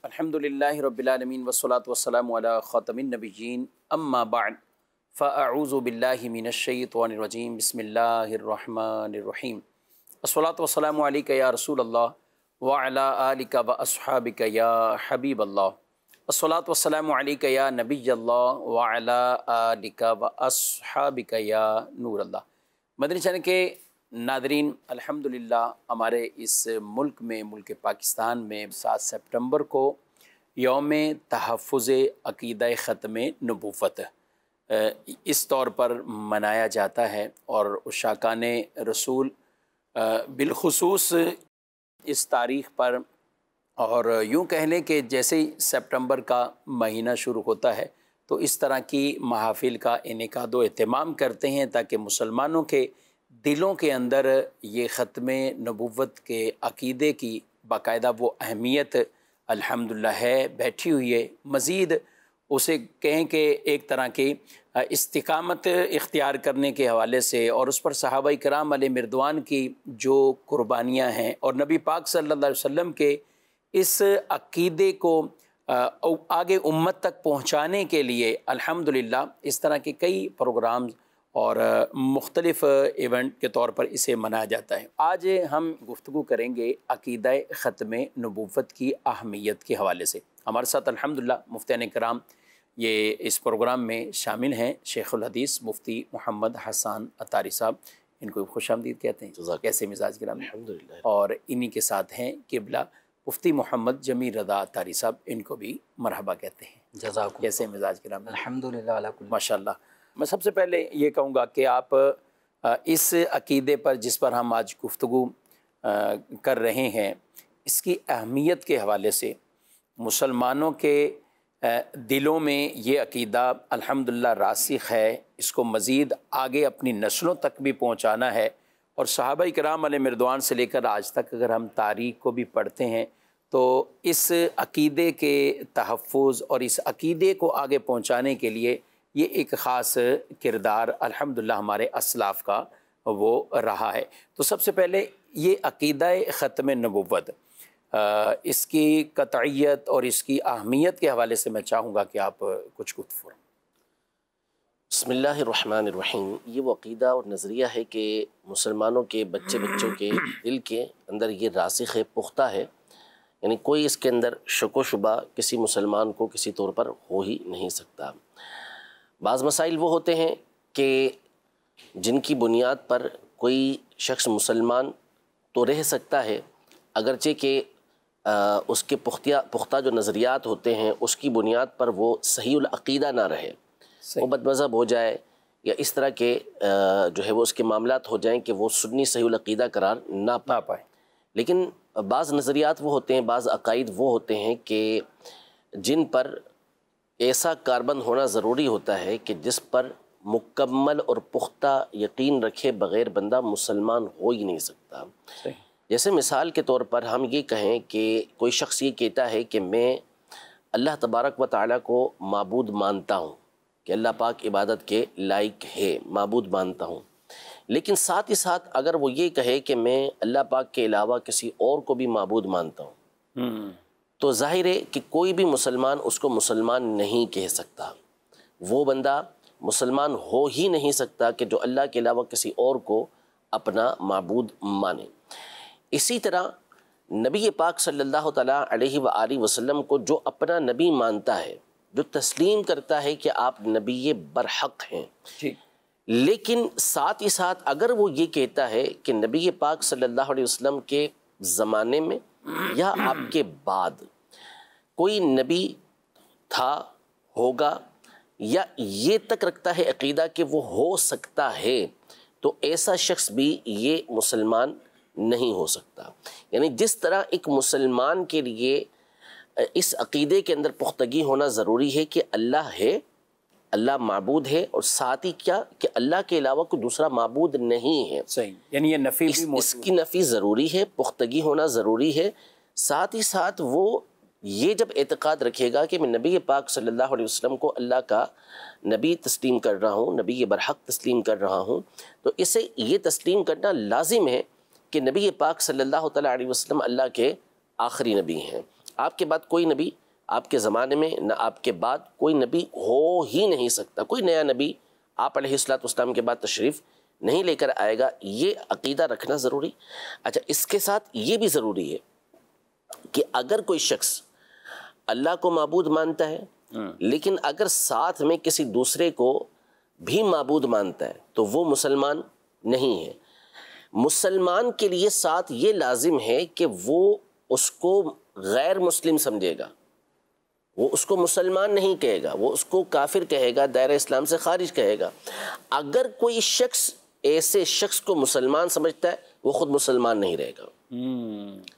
الحمدللہ رب العالمین والصلاة والسلام علی خاتم النبیین اما بعد فاعوذ باللہ من الشیطان الرجیم بسم اللہ الرحمن الرحیم الصلاة والسلام علیکہ یا رسول اللہ وعلی آلک واصحابک یا حبیب اللہ الصلاة والسلام علیکہ یا نبی اللہ وعلی آلک واصحابک یا نور اللہ۔ مدنی چینل کے ناظرین، الحمدللہ ہمارے اس ملک میں، ملک پاکستان میں 7 سپٹمبر کو یوم تحفظ عقیدہ ختم نبوت اس طور پر منایا جاتا ہے، اور عشاقان رسول بالخصوص اس تاریخ پر، اور یوں کہہ لیں کہ جیسے ہی سپٹمبر کا مہینہ شروع ہوتا ہے تو اس طرح کی محافل کا انعقاد و اہتمام کرتے ہیں تاکہ مسلمانوں کے دلوں کے اندر یہ ختم نبوت کے عقیدے کی باقاعدہ وہ اہمیت الحمدللہ ہے، بیٹھی ہوئی ہے۔ مزید اسے کہیں کہ ایک طرح کی استقامت اختیار کرنے کے حوالے سے، اور اس پر صحابہ کرام علیہ مردوان کی جو قربانیاں ہیں، اور نبی پاک صلی اللہ علیہ وسلم کے اس عقیدے کو آگے امت تک پہنچانے کے لیے الحمدللہ اس طرح کے کئی پروگرامز اور مختلف ایونٹ کے طور پر اسے منایا جاتا ہے۔ آج ہم گفتگو کریں گے عقیدہ ختم نبوت کی اہمیت کے حوالے سے۔ ہمارے ساتھ الحمدللہ مفتیان کرام یہ اس پروگرام میں شامل ہیں۔ شیخ الحدیث مفتی محمد حسان عطاری صاحب، ان کو خوش آمدید کہتے ہیں۔ کیسے مزاج گرامی؟ الحمدللہ۔ اور انہی کے ساتھ ہیں قبلہ مفتی محمد جمیل رضا عطاری صاحب، ان کو بھی مرحبا کہتے ہیں۔ جزاکم۔ کیسے مزاج گرامی؟ الحمدللہ علی کل۔ ماشاءاللہ۔ میں سب سے پہلے یہ کہوں گا کہ آپ اس عقیدے پر جس پر ہم آج گفتگو کر رہے ہیں، اس کی اہمیت کے حوالے سے مسلمانوں کے دلوں میں یہ عقیدہ الحمدللہ راسخ ہے، اس کو مزید آگے اپنی نسلوں تک بھی پہنچانا ہے، اور صحابہ کرام علیہ مردوان سے لے کر آج تک اگر ہم تاریخ کو بھی پڑھتے ہیں تو اس عقیدے کے تحفظ اور اس عقیدے کو آگے پہنچانے کے لیے یہ ایک خاص کردار الحمدللہ ہمارے اسلاف کا وہ رہا ہے۔ تو سب سے پہلے یہ عقیدہ ختم نبوت، اس کی قطعیت اور اس کی اہمیت کے حوالے سے میں چاہوں گا کہ آپ کچھ گفتگو فرمائیں۔ بسم اللہ الرحمن الرحیم۔ یہ وہ عقیدہ اور نظریہ ہے کہ مسلمانوں کے بچوں کے دل کے اندر یہ راسخ ہے، پختہ ہے، یعنی کوئی اس کے اندر شک و شبہ کسی مسلمان کو کسی طور پر ہو ہی نہیں سکتا۔ بعض مسائل وہ ہوتے ہیں کہ جن کی بنیاد پر کوئی شخص مسلمان تو رہ سکتا ہے، اگرچہ کہ اس کے پختہ جو نظریات ہوتے ہیں اس کی بنیاد پر وہ صحیح العقیدہ نہ رہے، وہ بد مذہب ہو جائے، یا اس طرح کے جو ہے وہ اس کے معاملات ہو جائیں کہ وہ سنی صحیح العقیدہ قرار نہ پائے۔ لیکن بعض نظریات وہ ہوتے ہیں، بعض عقائد وہ ہوتے ہیں کہ جن پر ایسا کاربند ہونا ضروری ہوتا ہے کہ جس پر مکمل اور پختہ یقین رکھے بغیر بندہ مسلمان ہو ہی نہیں سکتا۔ جیسے مثال کے طور پر ہم یہ کہیں کہ کوئی شخص یہ کہتا ہے کہ میں اللہ تبارک و تعالیٰ کو معبود مانتا ہوں، کہ اللہ پاک عبادت کے لائق ہے، معبود مانتا ہوں، لیکن ساتھ ہی ساتھ اگر وہ یہ کہے کہ میں اللہ پاک کے علاوہ کسی اور کو بھی معبود مانتا ہوں، تو ظاہر ہے کہ کوئی بھی مسلمان اس کو مسلمان نہیں کہہ سکتا۔ وہ بندہ مسلمان ہو ہی نہیں سکتا کہ جو اللہ کے علاوہ کسی اور کو اپنا معبود مانے۔ اسی طرح نبی پاک صلی اللہ تعالیٰ علیہ وآلہ وسلم کو جو اپنا نبی مانتا ہے، جو تسلیم کرتا ہے کہ آپ نبی برحق ہیں، لیکن ساتھ ہی ساتھ اگر وہ یہ کہتا ہے کہ نبی پاک صلی اللہ علیہ وسلم کے زمانے میں یا آپ کے بعد کوئی نبی تھا، ہوگا، یا یہ تک رکھتا ہے عقیدہ کہ وہ ہو سکتا ہے، تو ایسا شخص بھی یہ مسلمان نہیں ہو سکتا۔ یعنی جس طرح ایک مسلمان کے لیے اس عقیدے کے اندر پختگی ہونا ضروری ہے کہ اللہ ہے، اللہ معبود ہے، اور ساتھ ہی کیا کہ اللہ کے علاوہ کوئی دوسرا معبود نہیں ہے، صحیح، یعنی یہ نفی بھی اس کی نفی ضروری ہے، پختگی ہونا ضروری ہے۔ ساتھ ہی ساتھ وہ یہ جب اعتقاد رکھے گا کہ میں نبی پاک صلی اللہ علیہ وسلم کو اللہ کا نبی تسلیم کر رہا ہوں، نبی برحق تسلیم کر رہا ہوں، تو اسے یہ تسلیم کرنا لازم ہے کہ نبی پاک صلی اللہ تعالیٰ علیہ وسلم اللہ کے آخری نبی ہیں، آپ کے بعد کوئی نبی، آپ کے زمانے میں نہ آپ کے بعد کوئی نبی ہو ہی نہیں سکتا، کوئی نیا نبی آپ علیہ الصلوۃ والسلام کے بعد تشریف نہیں لے کر آئے گا، یہ عقیدہ رکھنا ضروری۔ اچھا، اس کے ساتھ یہ بھی ضروری ہے کہ اگر کوئی شخص اللہ کو معبود مانتا ہے لیکن اگر ساتھ میں کسی دوسرے کو بھی معبود مانتا ہے تو وہ مسلمان نہیں ہے۔ مسلمان کے لیے ساتھ یہ لازم ہے کہ وہ اس کو غیر مسلم سمجھے گا، وہ اس کو مسلمان نہیں کہے گا، وہ اس کو کافر کہے گا، دائرہ اسلام سے خارج کہے گا۔ اگر کوئی شخص ایسے شخص کو مسلمان سمجھتا ہے وہ خود مسلمان نہیں رہے گا۔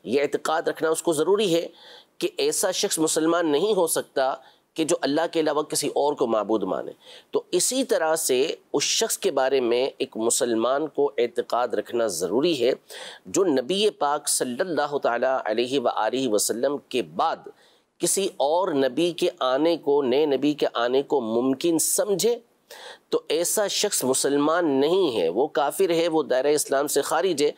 یہ اعتقاد رکھنا اس کو ضروری ہے کہ ایسا شخص مسلمان نہیں ہو سکتا کہ جو اللہ کے علاوہ کسی اور کو معبود مانے۔ تو اسی طرح سے اس شخص کے بارے میں ایک مسلمان کو اعتقاد رکھنا ضروری ہے جو نبی پاک صلی اللہ تعالیٰ علیہ وآلہ وسلم کے بعد کسی اور نبی کے آنے کو، نئے نبی کے آنے کو ممکن سمجھے تو ایسا شخص مسلمان نہیں ہے، وہ کافر ہے، وہ دائرہ اسلام سے خارج ہے۔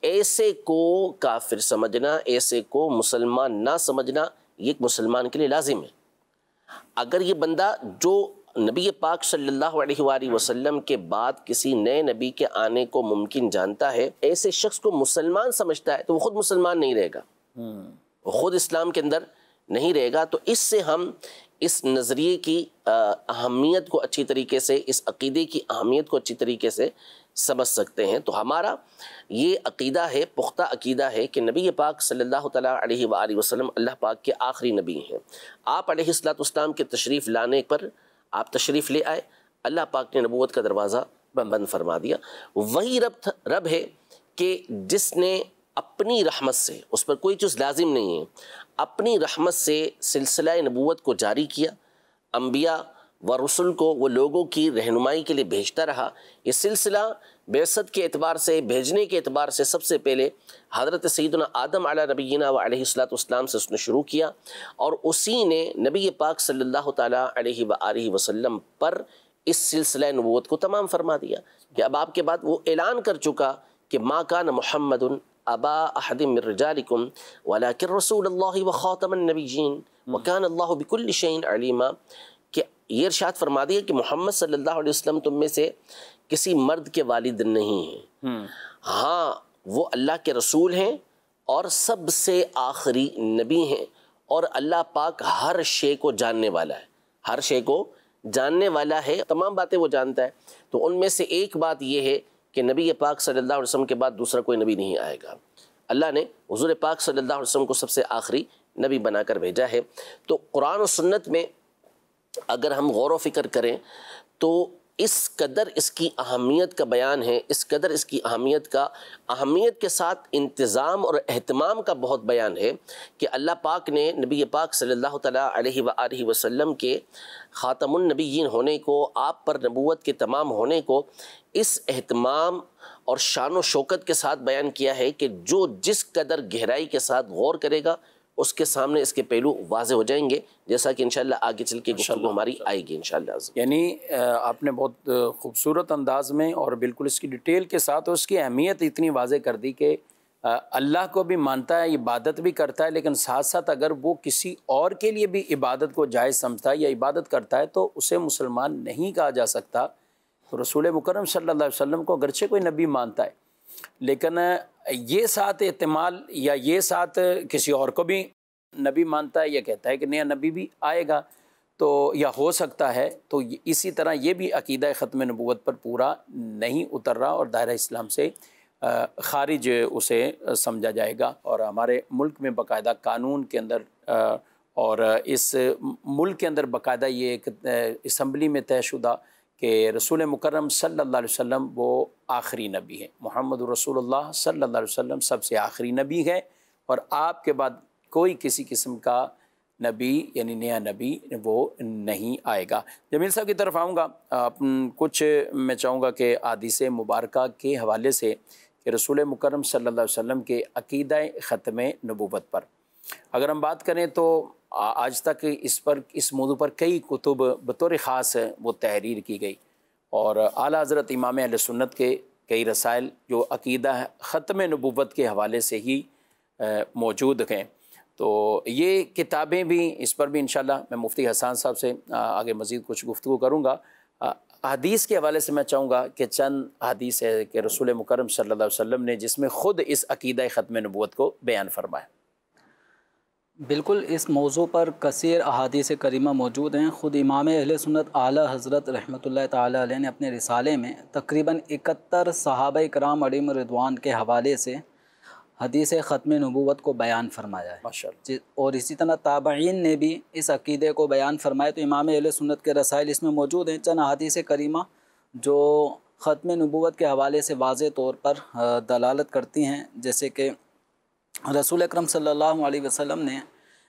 ایسے کو کافر سمجھنا، ایسے کو مسلمان نہ سمجھنا، یہ ایک مسلمان کے لیے لازم ہے۔ اگر یہ بندہ جو نبی پاک صلی اللہ علیہ وآلہ وسلم کے بعد کسی نئے نبی کے آنے کو ممکن جانتا ہے، ایسے شخص کو مسلمان سمجھتا ہے تو وہ خود مسلمان نہیں رہے گا، وہ خود اسلام کے اندر نہیں رہے گا۔ تو اس سے ہم اس نظریے کی اہمیت کو اچھی طریقے سے، اس عقیدے کی اہمیت کو اچھی طریقے سے سمجھ سکتے ہیں۔ تو ہمارا یہ عقیدہ ہے، پختہ عقیدہ ہے کہ نبی پاک صلی اللہ تعالیٰ علیہ وآلہ وسلم اللہ پاک کے آخری نبی ہیں۔ آپ علیہ الصلوۃ والسلام کے تشریف لانے پر آپ تشریف لے آئے، اللہ پاک نے نبوت کا دروازہ بند فرما دیا۔ وہی رب ہے کہ جس نے اپنی رحمت سے، اس پر کوئی چیز لازم نہیں ہے، اپنی رحمت سے سلسلہ نبوت کو جاری کیا، انبیاء و رسل کو وہ لوگوں کی رہنمائی کے لیے بھیجتا رہا۔ یہ سلسلہ بعثت کے اعتبار سے، بھیجنے کے اعتبار سے سب سے پہلے حضرت سیدنا آدم علیہ نبینا و علیہ الصلوۃ والسلام سے اس نے شروع کیا، اور اسی نے نبی پاک صلی اللہ تعالیٰ علیہ وآلہ وسلم پر اس سلسلہ نبوت کو تمام فرما دیا کہ اب آپ کے بعد وہ اعلان کر چکا کہ ما کان محمد ابا احد من رجالکم ولکن رسول اللہ وخاتم النبیین وکان اللہ بکل شیء علیما، کہ یہ ارشاد فرما دیا کہ محمد صلی اللہ علیہ وسلم تم میں سے کسی مرد کے والد نہیں ہیں، ہاں وہ اللہ کے رسول ہیں اور سب سے آخری نبی ہیں، اور اللہ پاک ہر شے کو جاننے والا ہے، ہر شے کو جاننے والا ہے، تمام باتیں وہ جانتا ہے۔ تو ان میں سے ایک بات یہ ہے کہ نبی پاک صلی اللہ علیہ وسلم کے بعد دوسرا کوئی نبی نہیں آئے گا۔ اللہ نے حضور پاک صلی اللہ علیہ وسلم کو سب سے آخری نبی بنا کر بھیجا ہے۔ تو قرآن و سنت میں اگر ہم غور و فکر کریں تو اس قدر اس کی اہمیت کا بیان ہے، اس قدر اس کی اہمیت کے ساتھ انتظام اور اہتمام کا بہت بیان ہے کہ اللہ پاک نے نبی پاک صلی اللہ تعالیٰ علیہ وآلہ وسلم کے خاتم النبیین ہونے کو، آپ پر نبوت کے تمام ہونے کو اس اہتمام اور شان و شوکت کے ساتھ بیان کیا ہے کہ جو جس قدر گہرائی کے ساتھ غور کرے گا اس کے سامنے اس کے پہلو واضح ہو جائیں گے، جیسا کہ انشاءاللہ آگے چل کے گفتگو ہماری آئے گی انشاءاللہ۔ یعنی آپ نے بہت خوبصورت انداز میں اور بالکل اس کی ڈیٹیل کے ساتھ اس کی اہمیت اتنی واضح کر دی کہ اللہ کو بھی مانتا ہے، عبادت بھی کرتا ہے، لیکن ساتھ ساتھ اگر وہ کسی اور کے لیے بھی عبادت کو جائز سمجھتا ہے یا عبادت کرتا ہے تو اسے مسلمان نہیں کہا جا سکتا۔ تو رسول مکرم صلی اللہ علیہ وسلم کو اگرچہ کوئی نبی مانتا ہے، لیکن یہ ساتھ احتمال یا یہ ساتھ کسی اور کو بھی نبی مانتا ہے یا کہتا ہے کہ نیا نبی بھی آئے گا تو یا ہو سکتا ہے، تو اسی طرح یہ بھی عقیدہ ختم نبوت پر پورا نہیں اتر رہا اور دائرہ اسلام سے خارج اسے سمجھا جائے گا۔ اور ہمارے ملک میں باقاعدہ قانون کے اندر اور اس ملک کے اندر باقاعدہ یہ ایک اسمبلی میں طے شدہ کہ رسول مکرم صلی اللہ علیہ وسلم وہ آخری نبی ہے، محمد رسول اللہ صلی اللہ علیہ وسلم سب سے آخری نبی ہے، اور آپ کے بعد کوئی کسی قسم کا نبی یعنی نیا نبی وہ نہیں آئے گا۔ جمیل صاحب کی طرف آؤں گا، کچھ میں چاہوں گا کہ احادیث مبارکہ کے حوالے سے کہ رسول مکرم صلی اللہ علیہ وسلم کے عقیدہ ختم نبوت پر اگر ہم بات کریں تو آج تک اس موضوع پر کئی کتب بطور خاص وہ تحریر کی گئی، اور اعلیٰ حضرت امام اہل سنت کے کئی رسائل جو عقیدہ ختم نبوت کے حوالے سے ہی موجود ہیں۔ تو یہ کتابیں بھی، اس پر بھی انشاءاللہ میں مفتی حسان صاحب سے آگے مزید کچھ گفتگو کروں گا۔ حدیث کے حوالے سے میں چاہوں گا کہ چند حدیث ہے کہ رسول مکرم صلی اللہ علیہ وسلم نے جس میں خود اس عقیدہ ختم نبوت کو بیان فرمایا۔ بالکل، اس موضوع پر کثیر احادیث کریمہ موجود ہیں۔ خود امام اہل سنت اعلیٰ حضرت رحمۃ اللہ تعالیٰ علیہ نے اپنے رسالے میں تقریباً 71 صحابہ کرام علیہم رضوان کے حوالے سے حدیث ختم نبوت کو بیان فرمایا ہے، ماشاءاللہ۔ اور اسی طرح تابعین نے بھی اس عقیدے کو بیان فرمایا۔ تو امام اہل سنت کے رسائل اس میں موجود ہیں، چند احادیث کریمہ جو ختم نبوت کے حوالے سے واضح طور پر دلالت کرتی ہیں، جیسے کہ رسول اکرم صلی اللہ علیہ وسلم نے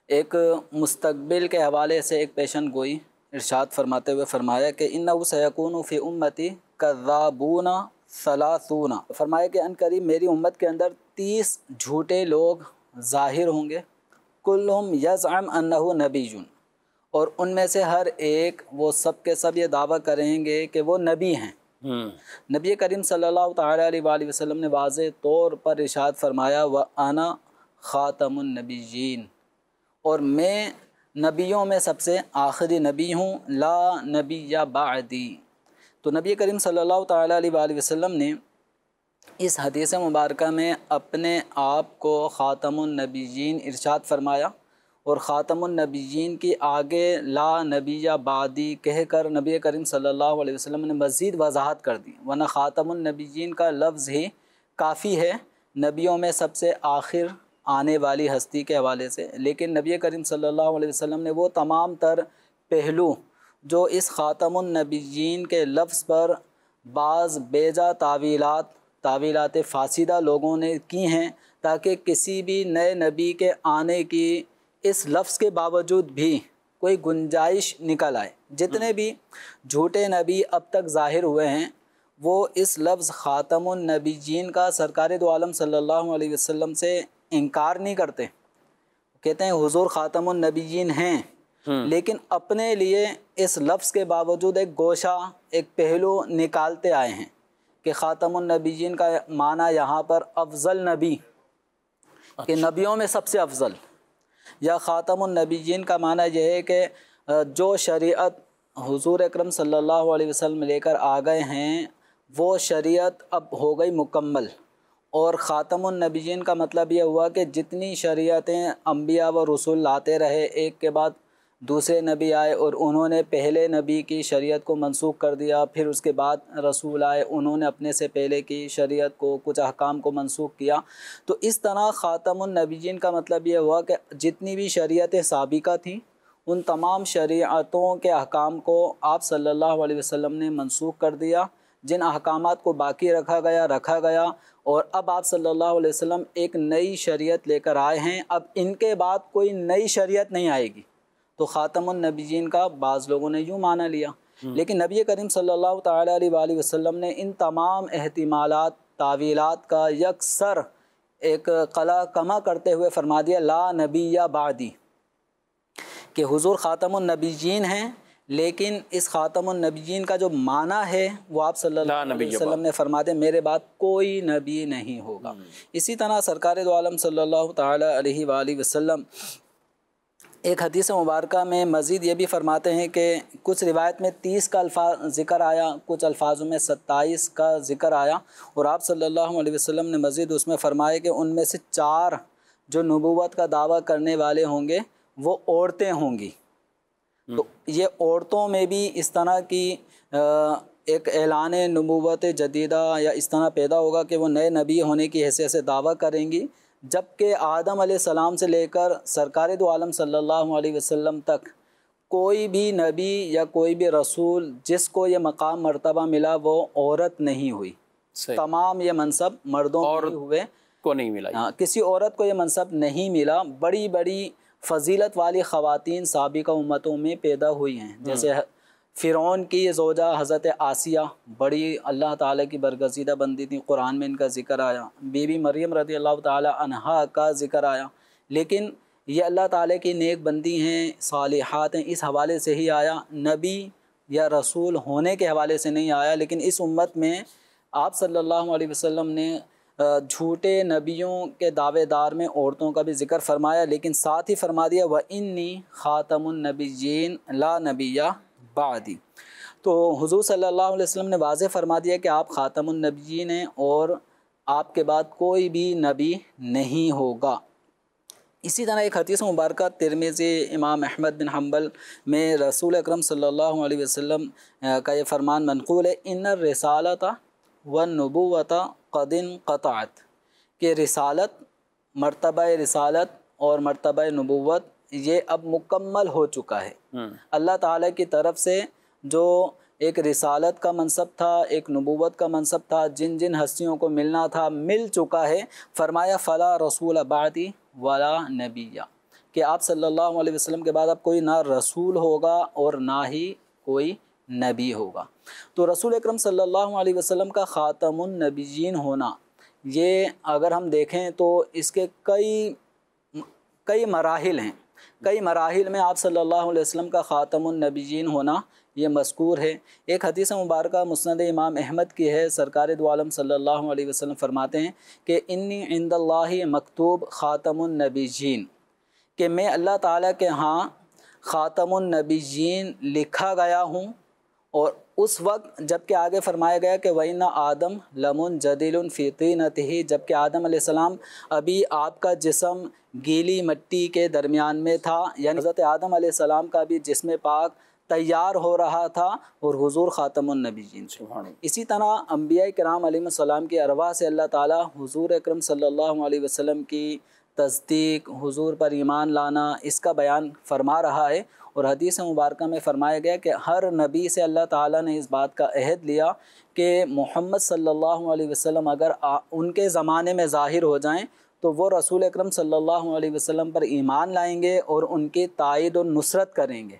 ایک مستقبل کے حوالے سے ایک پیشن گوئی ارشاد فرماتے ہوئے فرمایا کہ انہ سیکون فی امتی کذابون ثلاثون، فرمایا کہ عنقریب میری امت کے اندر 30 جھوٹے لوگ ظاہر ہوں گے، کلہم یزعم انہ نبی، اور ان میں سے ہر ایک، وہ سب کے سب یہ دعویٰ کریں گے کہ وہ نبی ہیں۔ نبی کریم صلی اللہ تعالیٰ علیہ وآلہ وسلم نے واضح طور پر ارشاد فرمایا وَأَنَا خاتم النبیین، اور میں نبیوں میں سب سے آخری نبی ہوں، لا نبی بعدی۔ تو نبی کریم صلی اللہ تعالیٰ علیہ وآلہ وسلم نے اس حدیث مبارکہ میں اپنے آپ کو خاتم النبیین ارشاد فرمایا، اور خاتم النبیین کی آگے لا نبی بعدی کہہ کر نبی کریم صلی اللہ علیہ وسلم نے مزید وضاحت کر دی، ورنہ خاتم النبیین کا لفظ ہی کافی ہے نبیوں میں سب سے آخر آنے والی ہستی کے حوالے سے، لیکن نبی کریم صلی اللہ علیہ وسلم نے وہ تمام تر پہلو جو اس خاتم النبیین کے لفظ پر بعض بیجا تعویلات فاسدہ لوگوں نے کی ہیں، تاکہ کسی بھی نئے نبی کے آنے کی اس لفظ کے باوجود بھی کوئی گنجائش نکل آئے۔ جتنے بھی جھوٹے نبی اب تک ظاہر ہوئے ہیں وہ اس لفظ خاتم النبیین کا سرکار دو عالم صلی اللہ علیہ وسلم سے انکار نہیں کرتے، کہتے ہیں حضور خاتم النبیین ہیں، لیکن اپنے لیے اس لفظ کے باوجود ایک گوشہ، ایک پہلو نکالتے آئے ہیں کہ خاتم النبیین کا معنی یہاں پر افضل نبی، کہ نبیوں میں سب سے افضل، یا خاتم النبیین کا معنی یہ ہے کہ جو شریعت حضور اکرم صلی اللہ علیہ وسلم لے کر آ گئے ہیں وہ شریعت اب ہو گئی مکمل۔ اور خاتم النبیین کا مطلب یہ ہوا کہ جتنی شریعتیں انبیاء و رسول لاتے رہے، ایک کے بعد دوسرے نبی آئے اور انہوں نے پہلے نبی کی شریعت کو منسوخ کر دیا، پھر اس کے بعد رسول آئے، انہوں نے اپنے سے پہلے کی شریعت کو، کچھ احکام کو منسوخ کیا۔ تو اس طرح خاتم النبیین کا مطلب یہ ہوا کہ جتنی بھی شریعتیں سابقہ تھیں ان تمام شریعتوں کے احکام کو آپ صلی اللہ علیہ وسلم نے منسوخ کر دیا، جن احکامات کو باقی رکھا گیا، اور اب آپ صلی اللہ علیہ وسلم ایک نئی شریعت لے کر آئے ہیں، اب ان کے بعد کوئی نئی شریعت نہیں آئے گی۔ تو خاتم النبیین کا بعض لوگوں نے یوں معنی لیا، لیکن نبی کریم صلی اللہ تعالیٰ علیہ وآلہ وسلم نے ان تمام احتمالات، تعویلات کا یکسر ایک قلع کما کرتے ہوئے فرما دیا لا نبی بعدی، کہ حضور خاتم النبیین ہیں، لیکن اس خاتم النبیین کا جو معنی ہے وہ آپ صلی اللہ علیہ وسلم نے فرما دیا میرے بعد کوئی نبی نہیں ہوگا۔ اسی طرح سرکار دو عالم صلی اللہ تعالیٰ علیہ وآلہ وسلم ایک حدیث مبارکہ میں مزید یہ بھی فرماتے ہیں کہ کچھ روایت میں 30 کا الفاظ ذکر آیا، کچھ الفاظوں میں 27 کا ذکر آیا، اور آپ صلی اللہ علیہ وسلم نے مزید اس میں فرمایا کہ ان میں سے 4 جو نبوت کا دعویٰ کرنے والے ہوں گے وہ عورتیں ہوں گی۔ تو یہ عورتوں میں بھی اس طرح کی ایک اعلان نبوت جدیدہ یا اس طرح پیدا ہوگا کہ وہ نئے نبی ہونے کی حیثیت سے دعویٰ کریں گی، جبکہ آدم علیہ السلام سے لے کر سرکار دو عالم صلی اللہ علیہ وسلم تک کوئی بھی نبی یا کوئی بھی رسول جس کو یہ مقام مرتبہ ملا وہ عورت نہیں ہوئی، تمام یہ منصب مردوں کو ہوئے، کو نہیں ملا، کسی عورت کو یہ منصب نہیں ملا۔ بڑی بڑی فضیلت والی خواتین سابقہ امتوں میں پیدا ہوئی ہیں، جیسے فرعون کی زوجہ حضرت آسیہ بڑی اللہ تعالیٰ کی برگزیدہ بندی تھی، قرآن میں ان کا ذکر آیا، بی بی مریم رضی اللہ تعالیٰ عنہا کا ذکر آیا، لیکن یہ اللہ تعالیٰ کی نیک بندی ہیں، صالحات ہیں، اس حوالے سے ہی آیا، نبی یا رسول ہونے کے حوالے سے نہیں آیا۔ لیکن اس امت میں آپ صلی اللہ علیہ وسلم نے جھوٹے نبیوں کے دعوے دار میں عورتوں کا بھی ذکر فرمایا، لیکن ساتھ ہی فرما دیا وَإِنِّي خَاتَمُ النَّبِيِّينَ لَا نَبِيَّ بَعْدِي۔ تو حضور صلی اللہ علیہ وسلم نے واضح فرما دیا کہ آپ خاتم النبیین ہیں اور آپ کے بعد کوئی بھی نبی نہیں ہوگا۔ اسی طرح ایک حدیث مبارکہ ترمذی، امام احمد بن حنبل میں رسول اکرم صلی اللہ علیہ وسلم کا یہ فرمان منقول ہے، ان الرسالۃ والنبوۃ قد انقطعت، کہ رسالت، مرتبہ رسالت اور مرتبہ نبوت یہ اب مکمل ہو چکا ہے۔ اللہ تعالیٰ کی طرف سے جو ایک رسالت کا منصب تھا، ایک نبوت کا منصب تھا، جن جن ہستیوں کو ملنا تھا مل چکا ہے۔ فرمایا فلا رسول بعدی ولا نبی، کہ آپ صلی اللہ علیہ وسلم کے بعد اب کوئی نہ رسول ہوگا اور نہ ہی کوئی نبی ہوگا۔ تو رسول اکرم صلی اللہ علیہ وسلم کا خاتم النبیین ہونا، یہ اگر ہم دیکھیں تو اس کے کئی مراحل ہیں۔ کئی مراحل میں آپ صلی اللہ علیہ وسلم کا خاتم النبیین ہونا یہ مذکور ہے۔ ایک حدیث مبارکہ مسند امام احمد کی ہے، سرکار دو عالم صلی اللہ علیہ وسلم فرماتے ہیں کہ انی عند اللہ مکتوب خاتم النبیین، کہ میں اللہ تعالیٰ کے ہاں خاتم النبیین لکھا گیا ہوں۔ اور اس وقت جب کہ آگے فرمایا گیا کہ وَإِنَّ آدم لَمُنْجَدِلٌ فِي طِينَتِهِ، جب کہ آدم علیہ السلام ابھی آپ کا جسم گیلی مٹی کے درمیان میں تھا، یعنی حضرت آدم علیہ السلام کا بھی جسم پاک تیار ہو رہا تھا اور حضور خاتم النبیین تھے۔ اسی طرح انبیاء کرام علیہ السلام کی ارواح سے اللہ تعالیٰ حضور اکرم صلی اللہ علیہ وسلم کی تصدیق، حضور پر ایمان لانا، اس کا بیان فرما رہا ہے۔ اور حدیث مبارکہ میں فرمایا گیا کہ ہر نبی سے اللہ تعالیٰ نے اس بات کا عہد لیا کہ محمد صلی اللہ علیہ وسلم اگر ان کے زمانے میں ظاہر ہو جائیں تو وہ رسول اکرم صلی اللہ علیہ وسلم پر ایمان لائیں گے اور ان کی تائید و نصرت کریں گے۔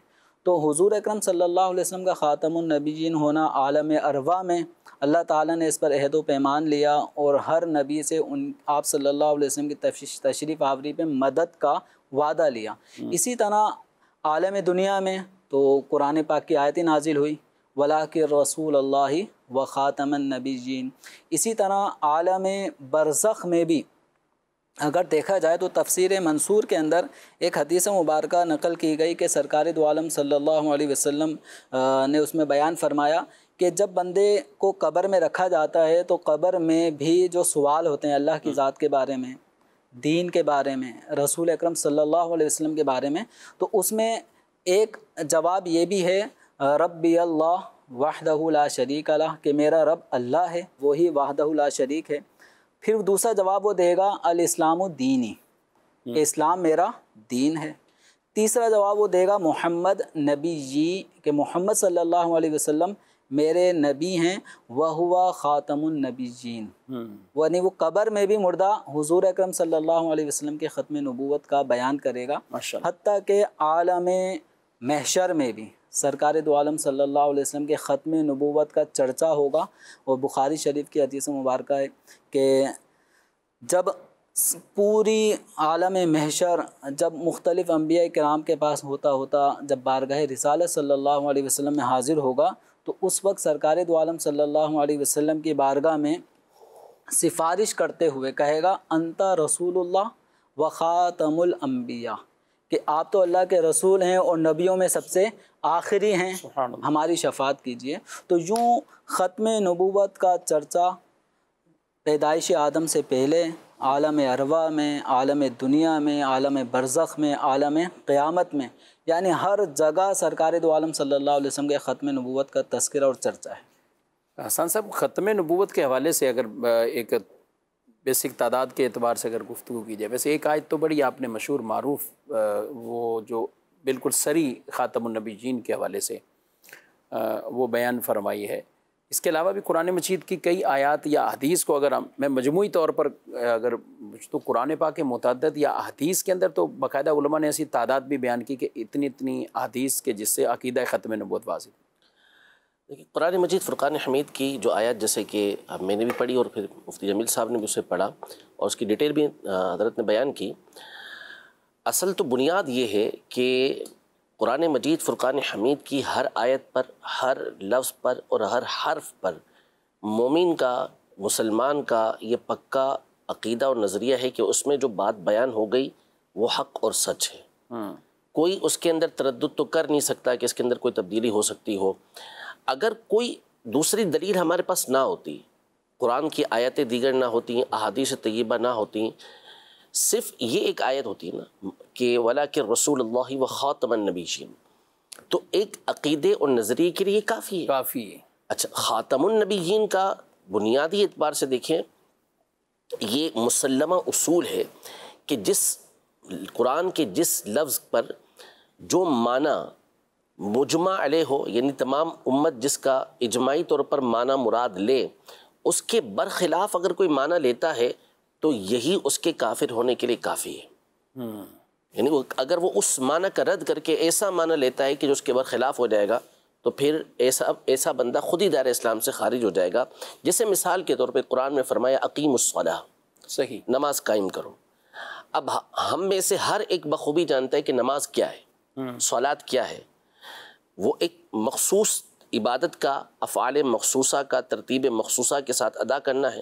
تو حضور اکرم صلی اللہ علیہ وسلم کا خاتم النبیین ہونا عالم ارواح میں اللہ تعالیٰ نے اس پر عہد و پیمان لیا اور ہر نبی سے آپ صلی اللہ علیہ وسلم کی تشریف آوری پہ مدد کا وعدہ لیا۔ اسی طرح عالم دنیا میں تو قرآن پاک کی آیت نازل ہوئی وَلَٰكِن رسول اللہ وخاتم النبیین۔ اسی طرح عالم برزخ میں بھی اگر دیکھا جائے تو تفسیر منصور کے اندر ایک حدیث مبارکہ نقل کی گئی کہ سرکار دو عالم صلی اللہ علیہ وسلم نے اس میں بیان فرمایا کہ جب بندے کو قبر میں رکھا جاتا ہے تو قبر میں بھی جو سوال ہوتے ہیں اللہ کی ذات کے بارے میں، دین کے بارے میں، رسول اکرم صلی اللہ علیہ وسلم کے بارے میں، تو اس میں ایک جواب یہ بھی ہے ربی اللہ وحدہ لا شریک لہ، کہ میرا رب اللہ ہے، وہی وحدہ لا شریک ہے۔ پھر دوسرا جواب وہ دے گا الاسلام دینی، کہ اسلام میرا دین ہے۔ تیسرا جواب وہ دے گا محمد نبی جی، کہ محمد صلی اللہ علیہ وسلم میرے نبی ہیں، وَهُوَ خاتم النبیین، یعنی وہ قبر میں بھی مردہ حضور اکرم صلی اللہ علیہ وسلم کے ختم نبوت کا بیان کرے گا۔ حتیٰ کہ عالم محشر میں بھی سرکار دو عالم صلی اللہ علیہ وسلم کے ختم نبوت کا چرچا ہوگا۔ اور بخاری شریف کی حدیث مبارکہ ہے کہ جب پوری عالم محشر جب مختلف انبیاء کرام کے پاس ہوتا جب بارگاہ رسالت صلی اللہ علیہ وسلم میں حاضر ہوگا تو اس وقت سرکار دو عالم صلی اللہ علیہ وسلم کی بارگاہ میں سفارش کرتے ہوئے کہے گا انت رسول اللہ و خاتم الانبیاء، کہ آپ تو اللہ کے رسول ہیں اور نبیوں میں سب سے آخری ہیں، ہماری شفاعت کیجیے۔ تو یوں ختم نبوت کا چرچا پیدائش آدم سے پہلے عالم ارواح میں، عالم دنیا میں، عالم برزخ میں، عالم قیامت میں، یعنی ہر جگہ سرکار دو عالم صلی اللہ علیہ وسلم کے ختم نبوت کا تذکرہ اور چرچا ہے۔ حسن صاحب، ختم نبوت کے حوالے سے اگر ایک بیسک تعداد کے اعتبار سے اگر گفتگو کی جائے، ویسے ایک آیت تو بڑی آپ نے مشہور معروف وہ جو بالکل سری خاتم النبیین کے حوالے سے وہ بیان فرمائی ہے۔ اس کے علاوہ بھی قرآن مجید کی کئی آیات یا احادیث کو اگر میں مجموعی طور پر اگر تو قرآن پاک کے متعدد یا احادیث کے اندر تو باقاعدہ علماء نے ایسی تعداد بھی بیان کی کہ اتنی احادیث کے جس سے عقیدہ ختم نبوت واضح۔ دیکھیے قرآن مجید فرقان حمید کی جو آیات جیسے کہ میں نے بھی پڑھی اور پھر مفتی جمیل صاحب نے بھی اسے پڑھا اور اس کی ڈیٹیل بھی حضرت نے بیان کی، اصل تو بنیاد یہ ہے کہ قرآن مجید فرقان حمید کی ہر آیت پر، ہر لفظ پر اور ہر حرف پر مومن کا مسلمان کا یہ پکا عقیدہ اور نظریہ ہے کہ اس میں جو بات بیان ہو گئی وہ حق اور سچ ہے، کوئی اس کے اندر تردد تو کر نہیں سکتا کہ اس کے اندر کوئی تبدیلی ہو سکتی ہو۔ اگر کوئی دوسری دلیل ہمارے پاس نہ ہوتی، قرآن کی آیتیں دیگر نہ ہوتی، احادیث طیبہ نہ ہوتی، صرف یہ ایک آیت ہوتی ہے نا کہ وَلَٰكِن رسول اللہ و خاتم النبیین، تو ایک عقیدے اور نظریے کے لیے کافی ہے۔ کافی ہے۔ اچھا، خاتم النبیین کا بنیادی اعتبار سے دیکھیں، یہ مسلمہ اصول ہے کہ جس قرآن کے جس لفظ پر جو معنی مجمع علیہ ہو، یعنی تمام امت جس کا اجماعی طور پر معنی مراد لے، اس کے برخلاف اگر کوئی معنی لیتا ہے تو یہی اس کے کافر ہونے کے لیے کافی ہے۔ یعنی اگر وہ اس معنی کا رد کر کے ایسا معنی لیتا ہے کہ جو اس کے برخلاف ہو جائے گا تو پھر ایسا بندہ خود ہی دائرہ اسلام سے خارج ہو جائے گا۔ جیسے مثال کے طور پہ قرآن میں فرمایا اقیم الصلاۃ، صحیح، نماز قائم کرو۔ اب ہم میں سے ہر ایک بخوبی جانتا ہے کہ نماز کیا ہے، صلاۃ کیا ہے۔ وہ ایک مخصوص عبادت کا، افعال مخصوصہ کا ترتیب مخصوصہ کے ساتھ ادا کرنا ہے،